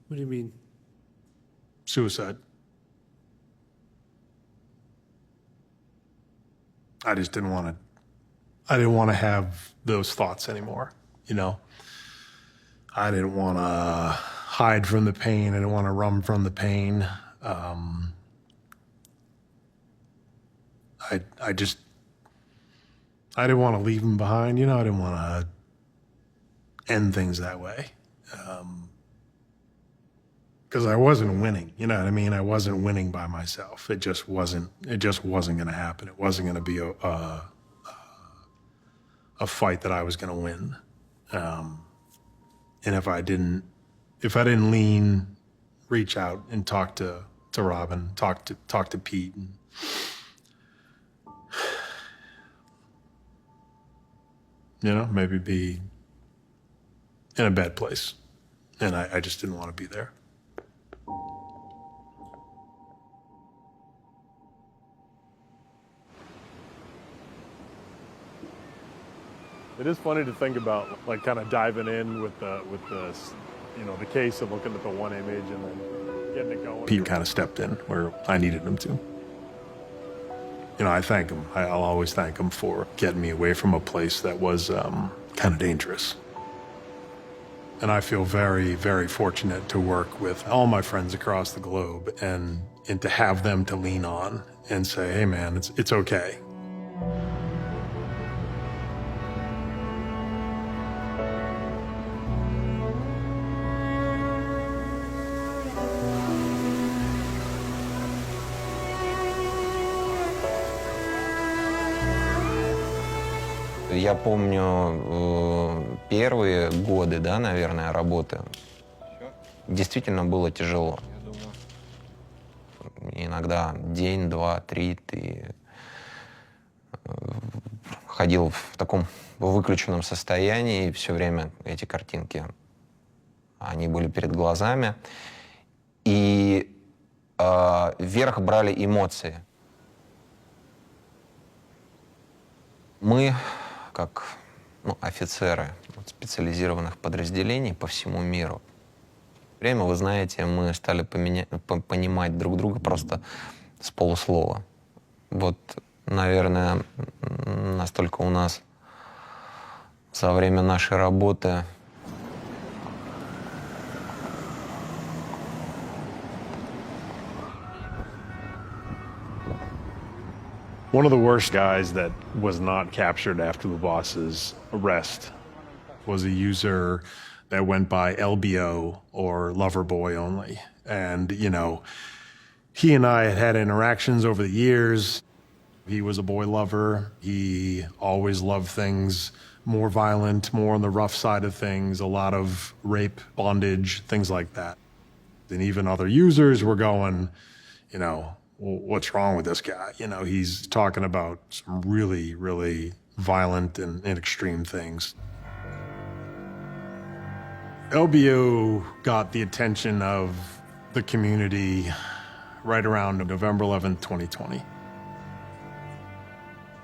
What do you mean? Suicide. I just didn't want to have those thoughts anymore, I didn't want to hide from the pain. I didn't want to run from the pain. I didn't want to leave him behind, I didn't want to end things that way. Because I wasn't winning, you know what I mean? I wasn't winning by myself. It just wasn't going to happen. It wasn't going to be a fight that I was going to win. And if I didn't reach out and talk to Robin, talk to Pete, and maybe be in a bad place. And I just didn't want to be there. It is funny to think about, like, kind of diving in with the case and looking at the one image and then getting it going. Pete kind of stepped in where I needed him to. I thank him. I'll always thank him for getting me away from a place that was kind of dangerous. And I feel very, very fortunate to work with all my friends across the globe and to have them to lean on and say, hey man, it's okay. Я помню первые годы, наверное, работы. Действительно было тяжело. Иногда день, два, три ты ходил в таком выключенном состоянии, и все время эти картинки, они были перед глазами. И вверх брали эмоции. Мы, как офицеры специализированных подразделений по всему миру, время, вы знаете, мы стали понимать друг друга просто с полуслова. Вот, наверное, настолько у нас за время нашей работы One of the worst guys that was not captured after the boss's arrest was a user that went by LBO, or lover boy only. And, he and I had interactions over the years. He was a boy lover. He always loved things more violent, more on the rough side of things, a lot of rape, bondage, things like that. And even other users were going, what's wrong with this guy? He's talking about some really, really violent and extreme things. LBO got the attention of the community right around November 11th, 2020.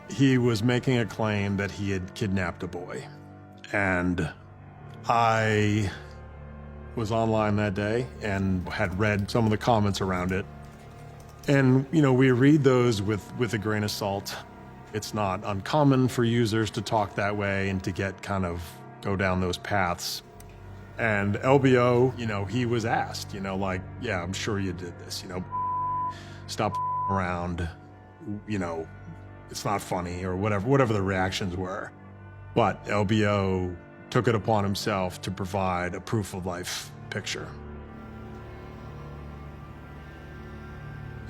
He was making a claim that he had kidnapped a boy. And I was online that day and had read some of the comments around it. And, we read those with a grain of salt. It's not uncommon for users to talk that way and to go down those paths. And LBO, he was asked, yeah, I'm sure you did this, stop around, it's not funny, or whatever the reactions were. But LBO took it upon himself to provide a proof of life picture.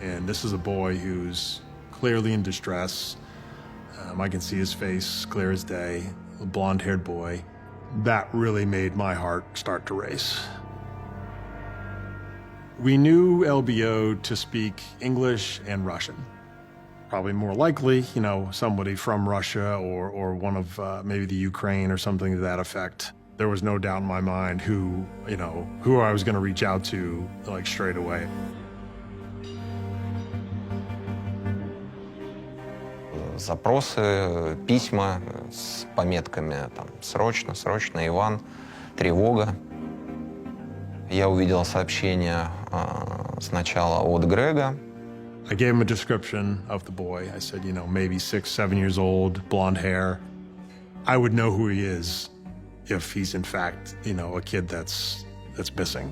And this is a boy who's clearly in distress. I can see his face clear as day, a blonde-haired boy. That really made my heart start to race. We knew LBO to speak English and Russian. Probably more likely, somebody from Russia or one of maybe the Ukraine or something to that effect. There was no doubt in my mind who I was going to reach out to, like, straight away. Запросы, письма с пометками там «Срочно, срочно, Иван», «Тревога». Я увидел сообщение сначала от Грега. I gave him a description of the boy. I said, maybe 6, 7 years old, blonde hair. I would know who he is if he's in fact, a kid that's missing.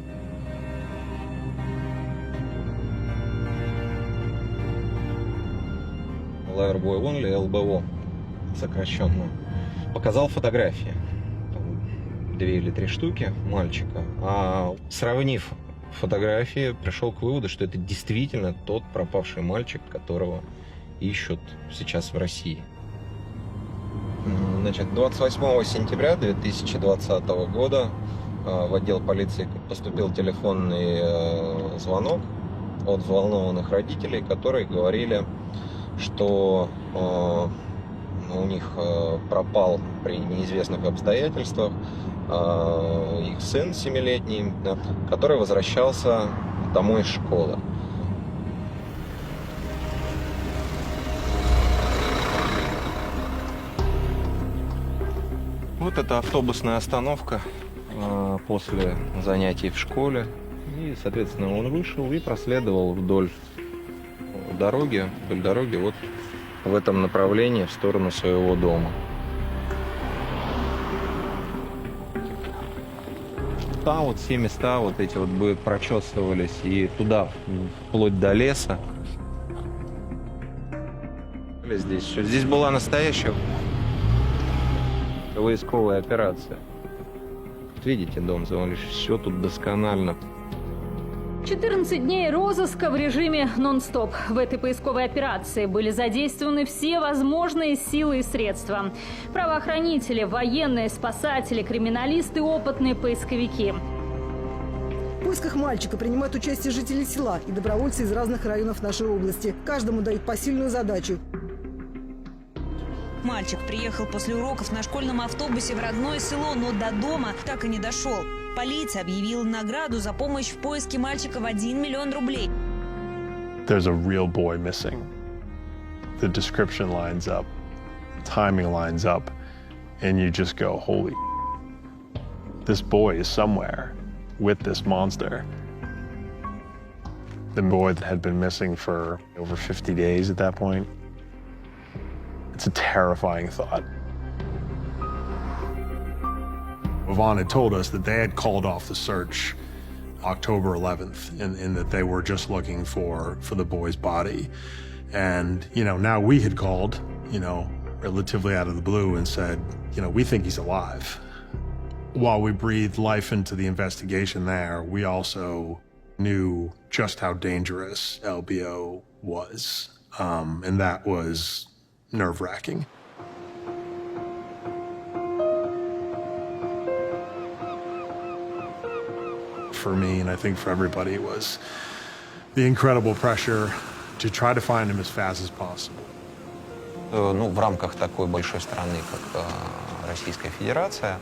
Loverboy Only, ЛБО, сокращенно, показал фотографии. 2 или 3 штуки мальчика. А сравнив фотографии, пришел к выводу, что это действительно тот пропавший мальчик, которого ищут сейчас в России. Значит, 28 сентября 2020 года в отдел полиции поступил телефонный звонок от взволнованных родителей, которые говорили, что у них пропал при неизвестных обстоятельствах их сын 7-летний, который возвращался домой из школы. Вот это автобусная остановка после занятий в школе. И, соответственно, он вышел и проследовал вдоль дороги вот в этом направлении в сторону своего дома. Там вот все места вот эти вот прочесывались и туда, вплоть до леса. Здесь была настоящая войсковая операция. Видите, дом завалишь, все тут досконально. 14 дней розыска в режиме нон-стоп. В этой поисковой операции были задействованы все возможные силы и средства. Правоохранители, военные, спасатели, криминалисты, опытные поисковики. В поисках мальчика принимают участие жители села и добровольцы из разных районов нашей области. Каждому дают посильную задачу. Мальчик приехал после уроков на школьном автобусе в родное село, но до дома так и не дошел. Полиция объявила награду за помощь в поиске мальчика в 1 миллион рублей. There's a real boy missing. The description lines up, timing lines up, and you just go, holy, this boy is somewhere with this monster. The boy that had been missing for over 50 days at that point. It's a terrifying thought. Yvonne had told us that they had called off the search October 11th and that they were just looking for the boy's body. And, now we had called, relatively out of the blue and said, we think he's alive. While we breathed life into the investigation there, we also knew just how dangerous LBO was. And that was nerve-wracking. For me, and I think for everybody, was the incredible pressure to try to find him as fast as possible. В рамках такой большой страны, как Российская Федерация,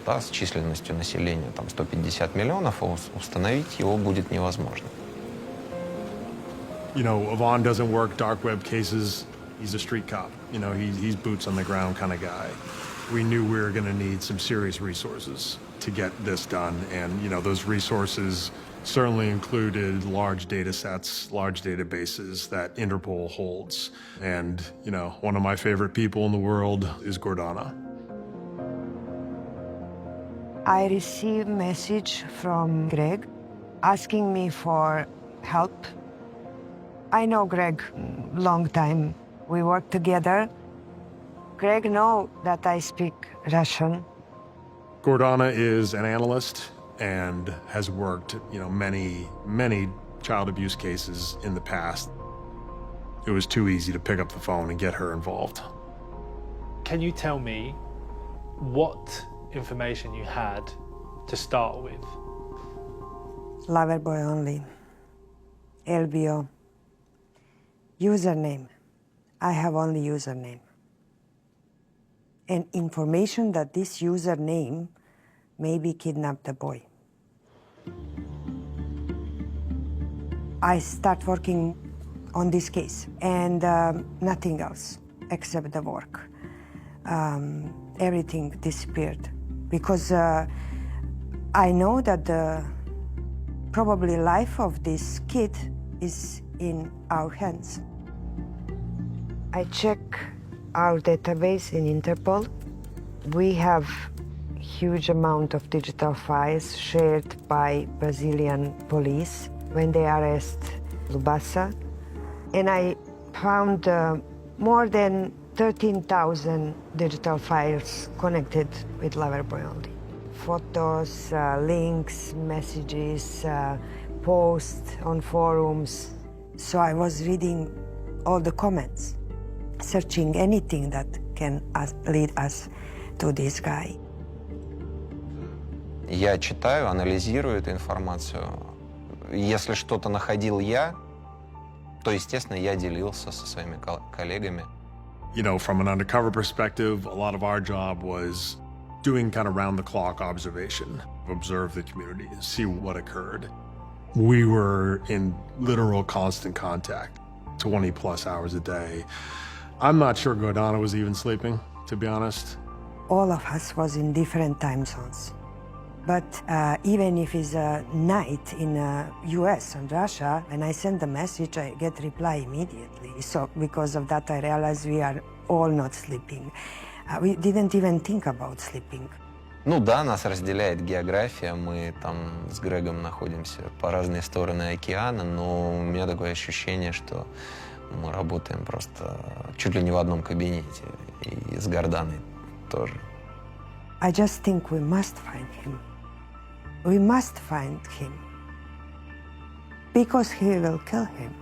да, с численностью населения 150 миллионов, установить его будет невозможно. Yvonne doesn't work dark web cases. He's a street cop. He's boots on the ground kind of guy. We knew we were going to need some serious resources to get this done. And, those resources certainly included large data sets, large databases that Interpol holds. And, one of my favorite people in the world is Gordana. I received a message from Greg asking me for help. I know Greg long time. We work together. Greg knows that I speak Russian. Gordana is an analyst and has worked, many, many child abuse cases in the past. It was too easy to pick up the phone and get her involved. Can you tell me what information you had to start with? Loverboy only. LBO. Username. I have only username. And information that this username maybe kidnapped the boy. I start working on this case and nothing else except the work. Everything disappeared because I know that the probably life of this kid is in our hands. I check our database in Interpol. We have huge amount of digital files shared by Brazilian police when they arrest Lubasa. And I found more than 13,000 digital files connected with Loverboy only. Photos, links, messages, posts on forums. So I was reading all the comments, searching anything that can lead us to this guy. Я читаю, анализирую эту информацию. Если что-то находил я, то, естественно, я делился со своими коллегами. You know, from an undercover perspective, a lot of our job was doing kind of round-the-clock observation, observe the community, see what occurred. We were in literal constant contact, 20-plus hours a day. I'm not sure Gordana was even sleeping, to be honest. All of us was in different time zones. But even if it's a night in US and Russia, when I send a message, I get reply immediately. So because of that, I realized we are all not sleeping. We didn't even think about sleeping. Ну да, нас разделяет география, мы там с Грегом находимся по разные стороны океана, но у меня такое ощущение, что мы работаем просто чуть ли не в одном кабинете, и с Горданой тоже. I just think we must find him. We must find him. Because he will kill him.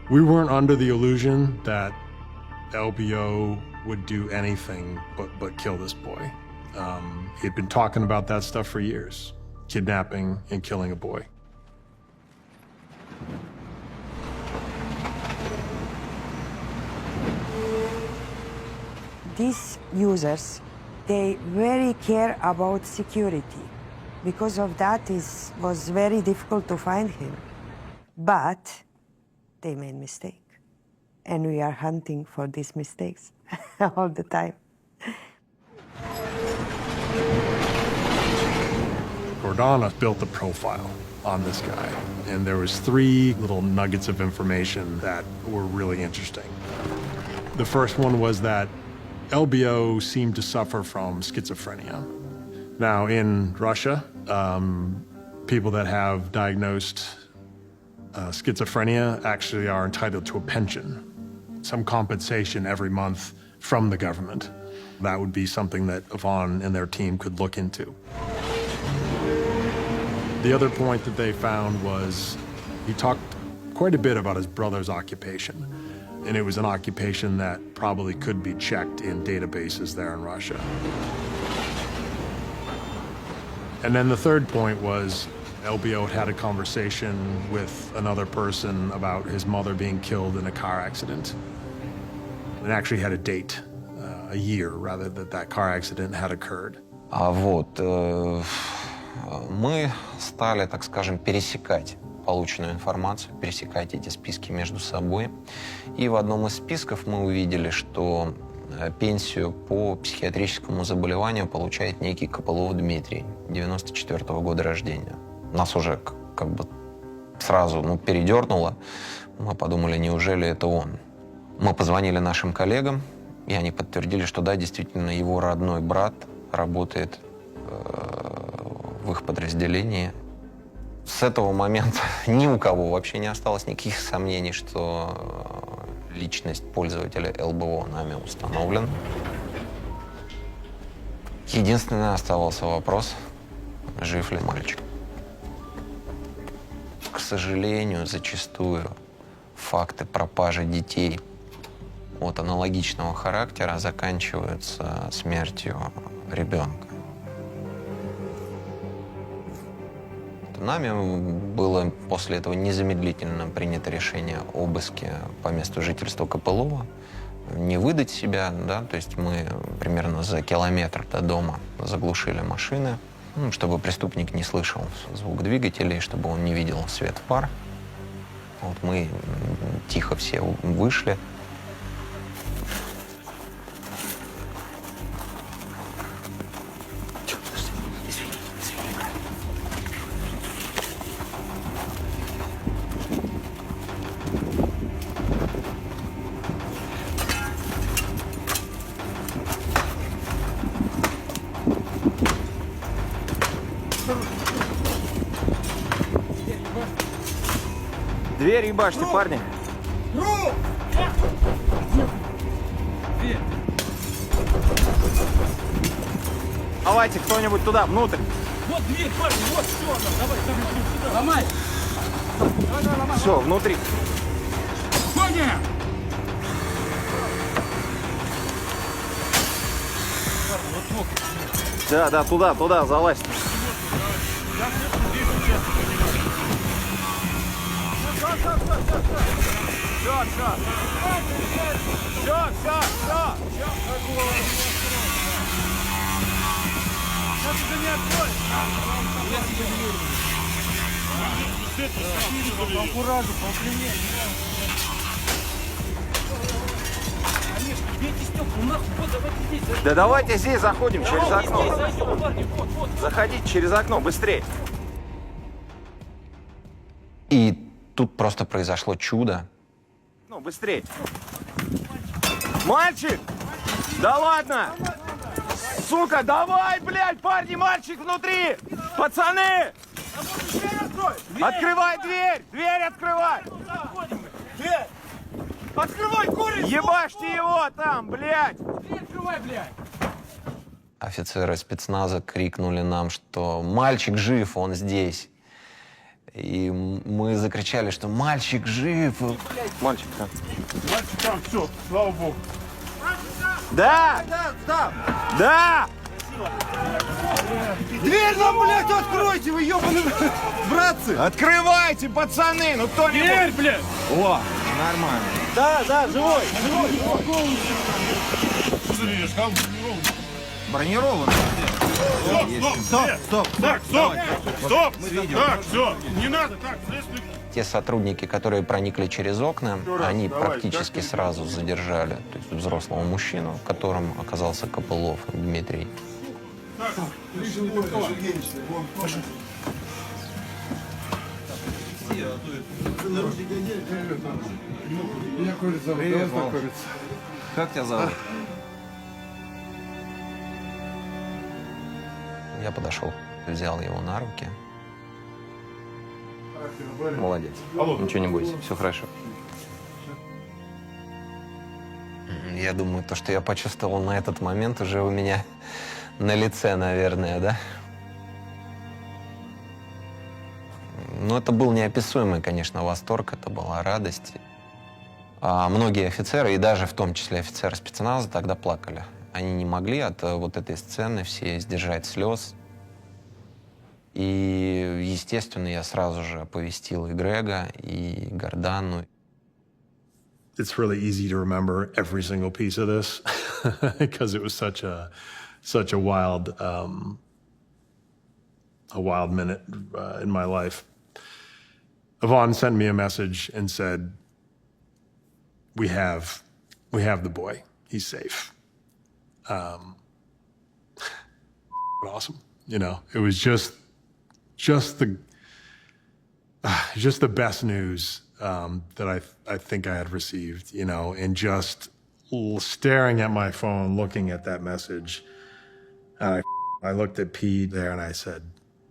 We weren't under the illusion that LBO would do anything but kill this boy. He'd been talking about that stuff for years, kidnapping and killing a boy. These users, they very care about security. Because of that, it was very difficult to find him. But they made mistake. And we are hunting for these mistakes all the time. Gordana built a profile on this guy, and there was 3 little nuggets of information that were really interesting. The first one was that LBO seemed to suffer from schizophrenia. Now, in Russia, people that have diagnosed schizophrenia actually are entitled to a pension, some compensation every month from the government. That would be something that Yvonne and their team could look into. The other point that they found was he talked quite a bit about his brother's occupation, and it was an occupation that probably could be checked in databases there in Russia. And then the third point was LBO had a conversation with another person about his mother being killed in a car accident. And actually had a date, a year, rather, that car accident had occurred. Мы стали, так скажем, пересекать полученную информацию, пересекать эти списки между собой. И в одном из списков мы увидели, что пенсию по психиатрическому заболеванию получает некий Копылов Дмитрий, 94-го года рождения. Нас уже как бы сразу передернуло. Мы подумали, неужели это он? Мы позвонили нашим коллегам, и они подтвердили, что да, действительно, его родной брат работает в их подразделении. С этого момента ни у кого вообще не осталось никаких сомнений, что личность пользователя ЛБО нами установлен. Единственный оставался вопрос, жив ли мальчик. К сожалению, зачастую факты пропажи детей от аналогичного характера заканчиваются смертью ребенка. Нами было после этого незамедлительно принято решение об обыске по месту жительства Копылова. Не выдать себя, да, то есть мы примерно за километр до дома заглушили машины, чтобы преступник не слышал звук двигателей, чтобы он не видел свет фар. Вот мы тихо все вышли. Дверь ебашьте, парни. Давайте кто-нибудь туда, внутрь. Вот дверь, парни, вот все, давай, сюда. Ломай. Давай, ломай. Все, внутри. Соня! Да, туда, залазь. Да давайте здесь заходим через окно. Заходите через окно, быстрее. И тут просто произошло чудо. Ну, быстрее. Мальчик! Да ладно! Сука, давай, блядь, парни, мальчик внутри! Пацаны! Открывай дверь! Дверь открывай! Дверь! Открывай, курица! Ебашьте его там, блядь! Дверь открывай, блядь! Офицеры спецназа крикнули нам, что мальчик жив, он здесь. И мы закричали, что мальчик жив. Мальчик там. Мальчик там, все, слава богу. Да! Да! Дверь нам, блядь, откройте, вы ебаные братцы! Открывайте, пацаны! Ну кто-нибудь! Дверь, блядь! О, нормально. Да, живой! Бронированный. Стоп! Так, стоп! Так, все, не надо, так, следствие. Те сотрудники, которые проникли через окна, они практически сразу задержали то есть взрослого мужчину, которым оказался Копылов Дмитрий. Как тебя зовут? Я подошел, взял его на руки. Молодец. Ничего не бойся, все хорошо. Я думаю, то, что я почувствовал на этот момент, уже у меня на лице, наверное, да? Ну, это был неописуемый, конечно, восторг, это была радость. А многие офицеры, и даже в том числе офицеры спецназа, тогда плакали. Они не могли от вот этой сцены все сдержать слез. И, естественно, я сразу же оповестил и Грега, и Гордану. It's really easy to remember every single piece of this because it was such a wild minute in my life. Yvonne sent me a message and said, "We have the boy. He's safe." Awesome, you know. It was just the best news that I think I had received, you know, and just staring at my phone, looking at that message. And I looked at Pete there and I said,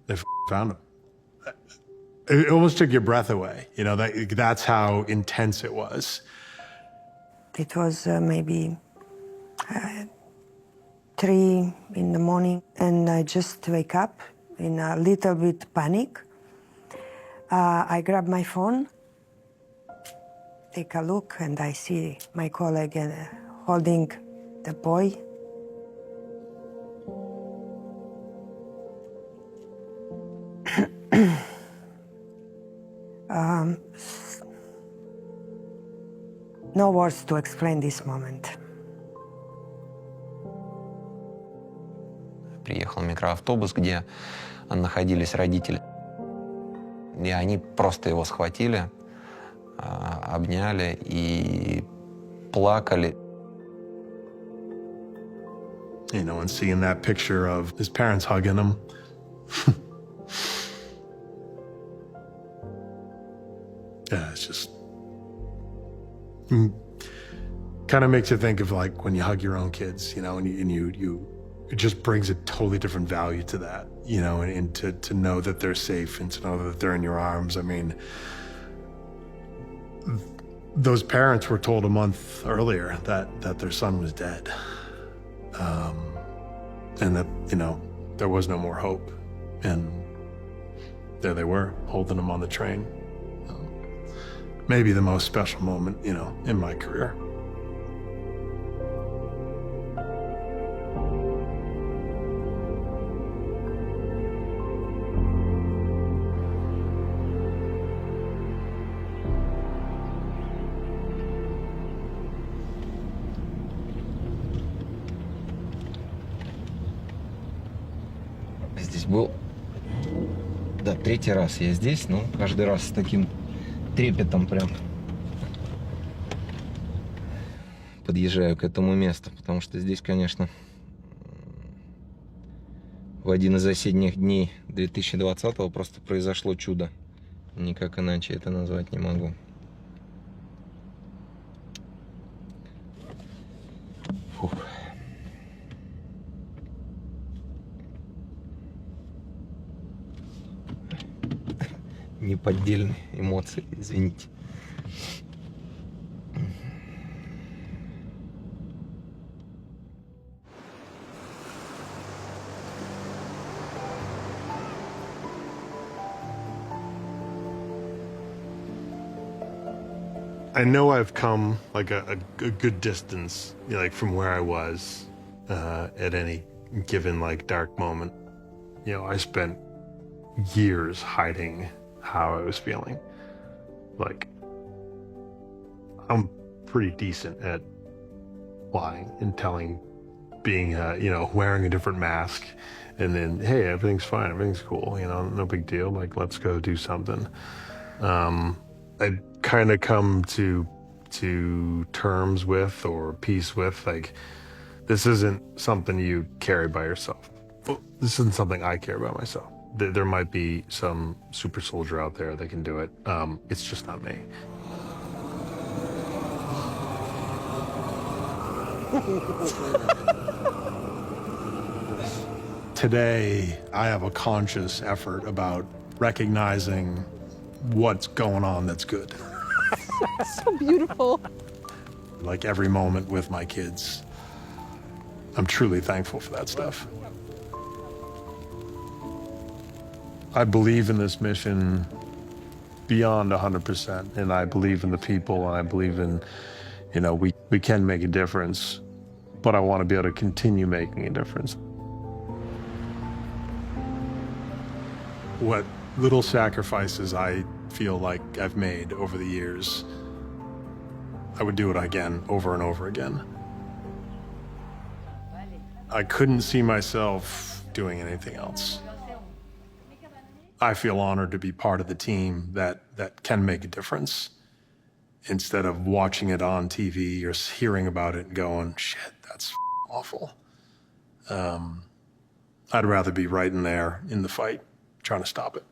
"They found him." It almost took your breath away, you know. That's how intense it was. It was maybe 3 in the morning, and I just wake up in a little bit panic. I grab my phone, take a look, and I see my colleague holding the boy. no words to explain this moment. Приехал микроавтобус, где находились родители. И они просто его схватили, обняли и плакали. You know, and seeing that picture of his parents hugging him. Yeah, it's just kind of makes you think of like when you hug your own kids, you know, and you it just brings a totally different value to that, you know, and to know that they're safe and to know that they're in your arms. I mean, those parents were told a month earlier that their son was dead, and that, you know, there was no more hope, and there they were holding him on the train. Maybe the most special moment, you know, in my career. Здесь был, да, 3-й раз я здесь, но каждый раз с таким трепетом прям подъезжаю к этому месту, потому что здесь, конечно, в один из осенних дней 2020-го просто произошло чудо. Никак иначе это назвать не могу. Фух. Неподдельные эмоции, извините. I know I've come like a good distance, you know, like from where I was at any given like dark moment. You know, I spent years hiding how I was feeling. Like, I'm pretty decent at lying and telling, being, you know, wearing a different mask, and then, hey, everything's fine, everything's cool, you know, no big deal, like, let's go do something. I'd kind of come to terms with, or peace with, like, this isn't something you carry by yourself. Well, this isn't something I carry by myself. There might be some super soldier out there that can do it. It's just not me. Today, I have a conscious effort about recognizing what's going on that's good. So beautiful. Like every moment with my kids, I'm truly thankful for that stuff. I believe in this mission beyond 100%, and I believe in the people, and I believe in, you know, we can make a difference, but I want to be able to continue making a difference. What little sacrifices I feel like I've made over the years, I would do it again, over and over again. I couldn't see myself doing anything else. I feel honored to be part of the team that can make a difference, instead of watching it on TV or hearing about it and going, shit, that's awful. I'd rather be right in there in the fight, trying to stop it.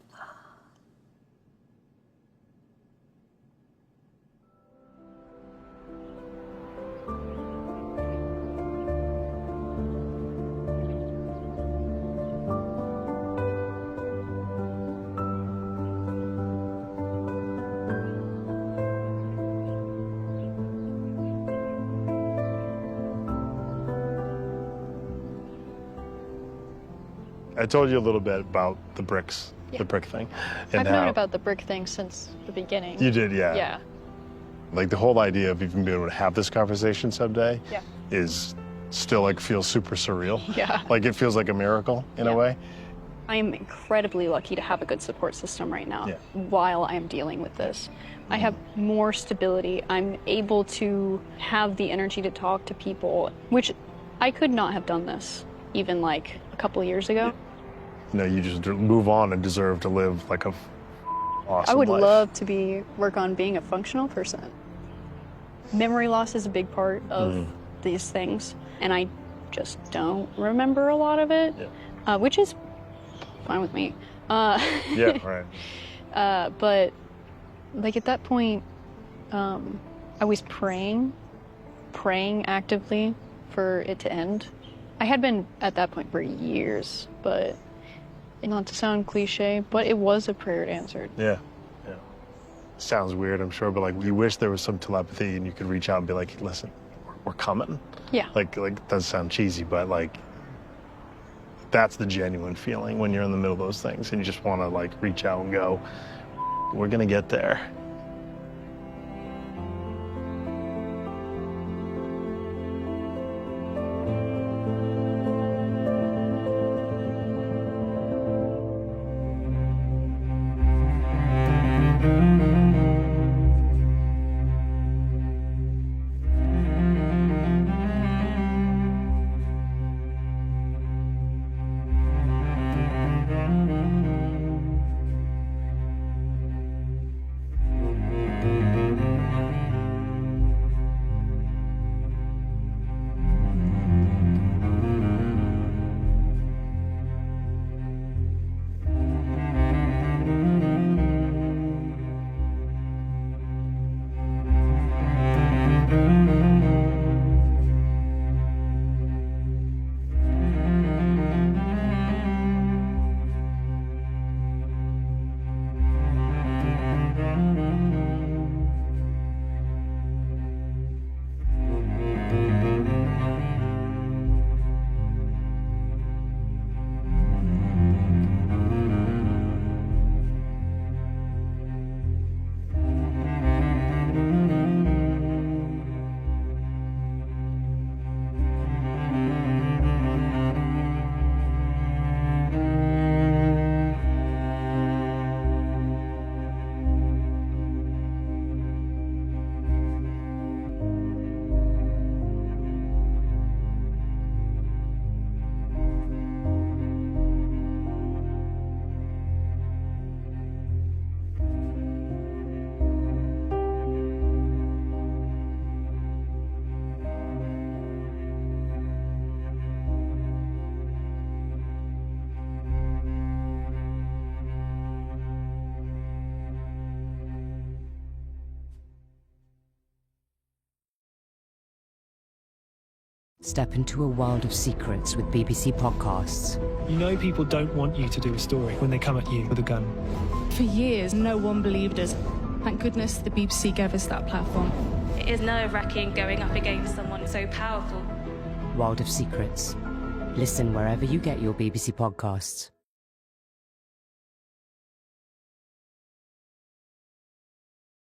I told you a little bit about the bricks, the brick thing. And I've known about the brick thing since the beginning. You did, yeah. Yeah. Like the whole idea of even being able to have this conversation someday is still like feels super surreal. Yeah. Like it feels like a miracle in a way. I am incredibly lucky to have a good support system right now while I'm dealing with this. I have more stability. I'm able to have the energy to talk to people, which I could not have done this even like a couple of years ago. You know, you just move on and deserve to live like a awesome I would life. love to work on being a functional person. Memory loss is a big part of these things, and I just don't remember a lot of it, which is fine with me. Yeah, right. But like at that point, I was praying actively for it to end. I had been at that point for years, but not to sound cliche, but it was a prayer answered. Yeah, yeah. Sounds weird, I'm sure, but like you wish there was some telepathy and you could reach out and be like, listen, we're coming. Yeah. Like it does sound cheesy, but like that's the genuine feeling when you're in the middle of those things and you just want to like reach out and go, we're gonna get there. Step into a world of secrets with BBC Podcasts. You know people don't want you to do a story when they come at you with a gun. For years, no one believed us. Thank goodness the BBC gave us that platform. It is nerve-wracking going up against someone so powerful. World of Secrets. Listen wherever you get your BBC Podcasts.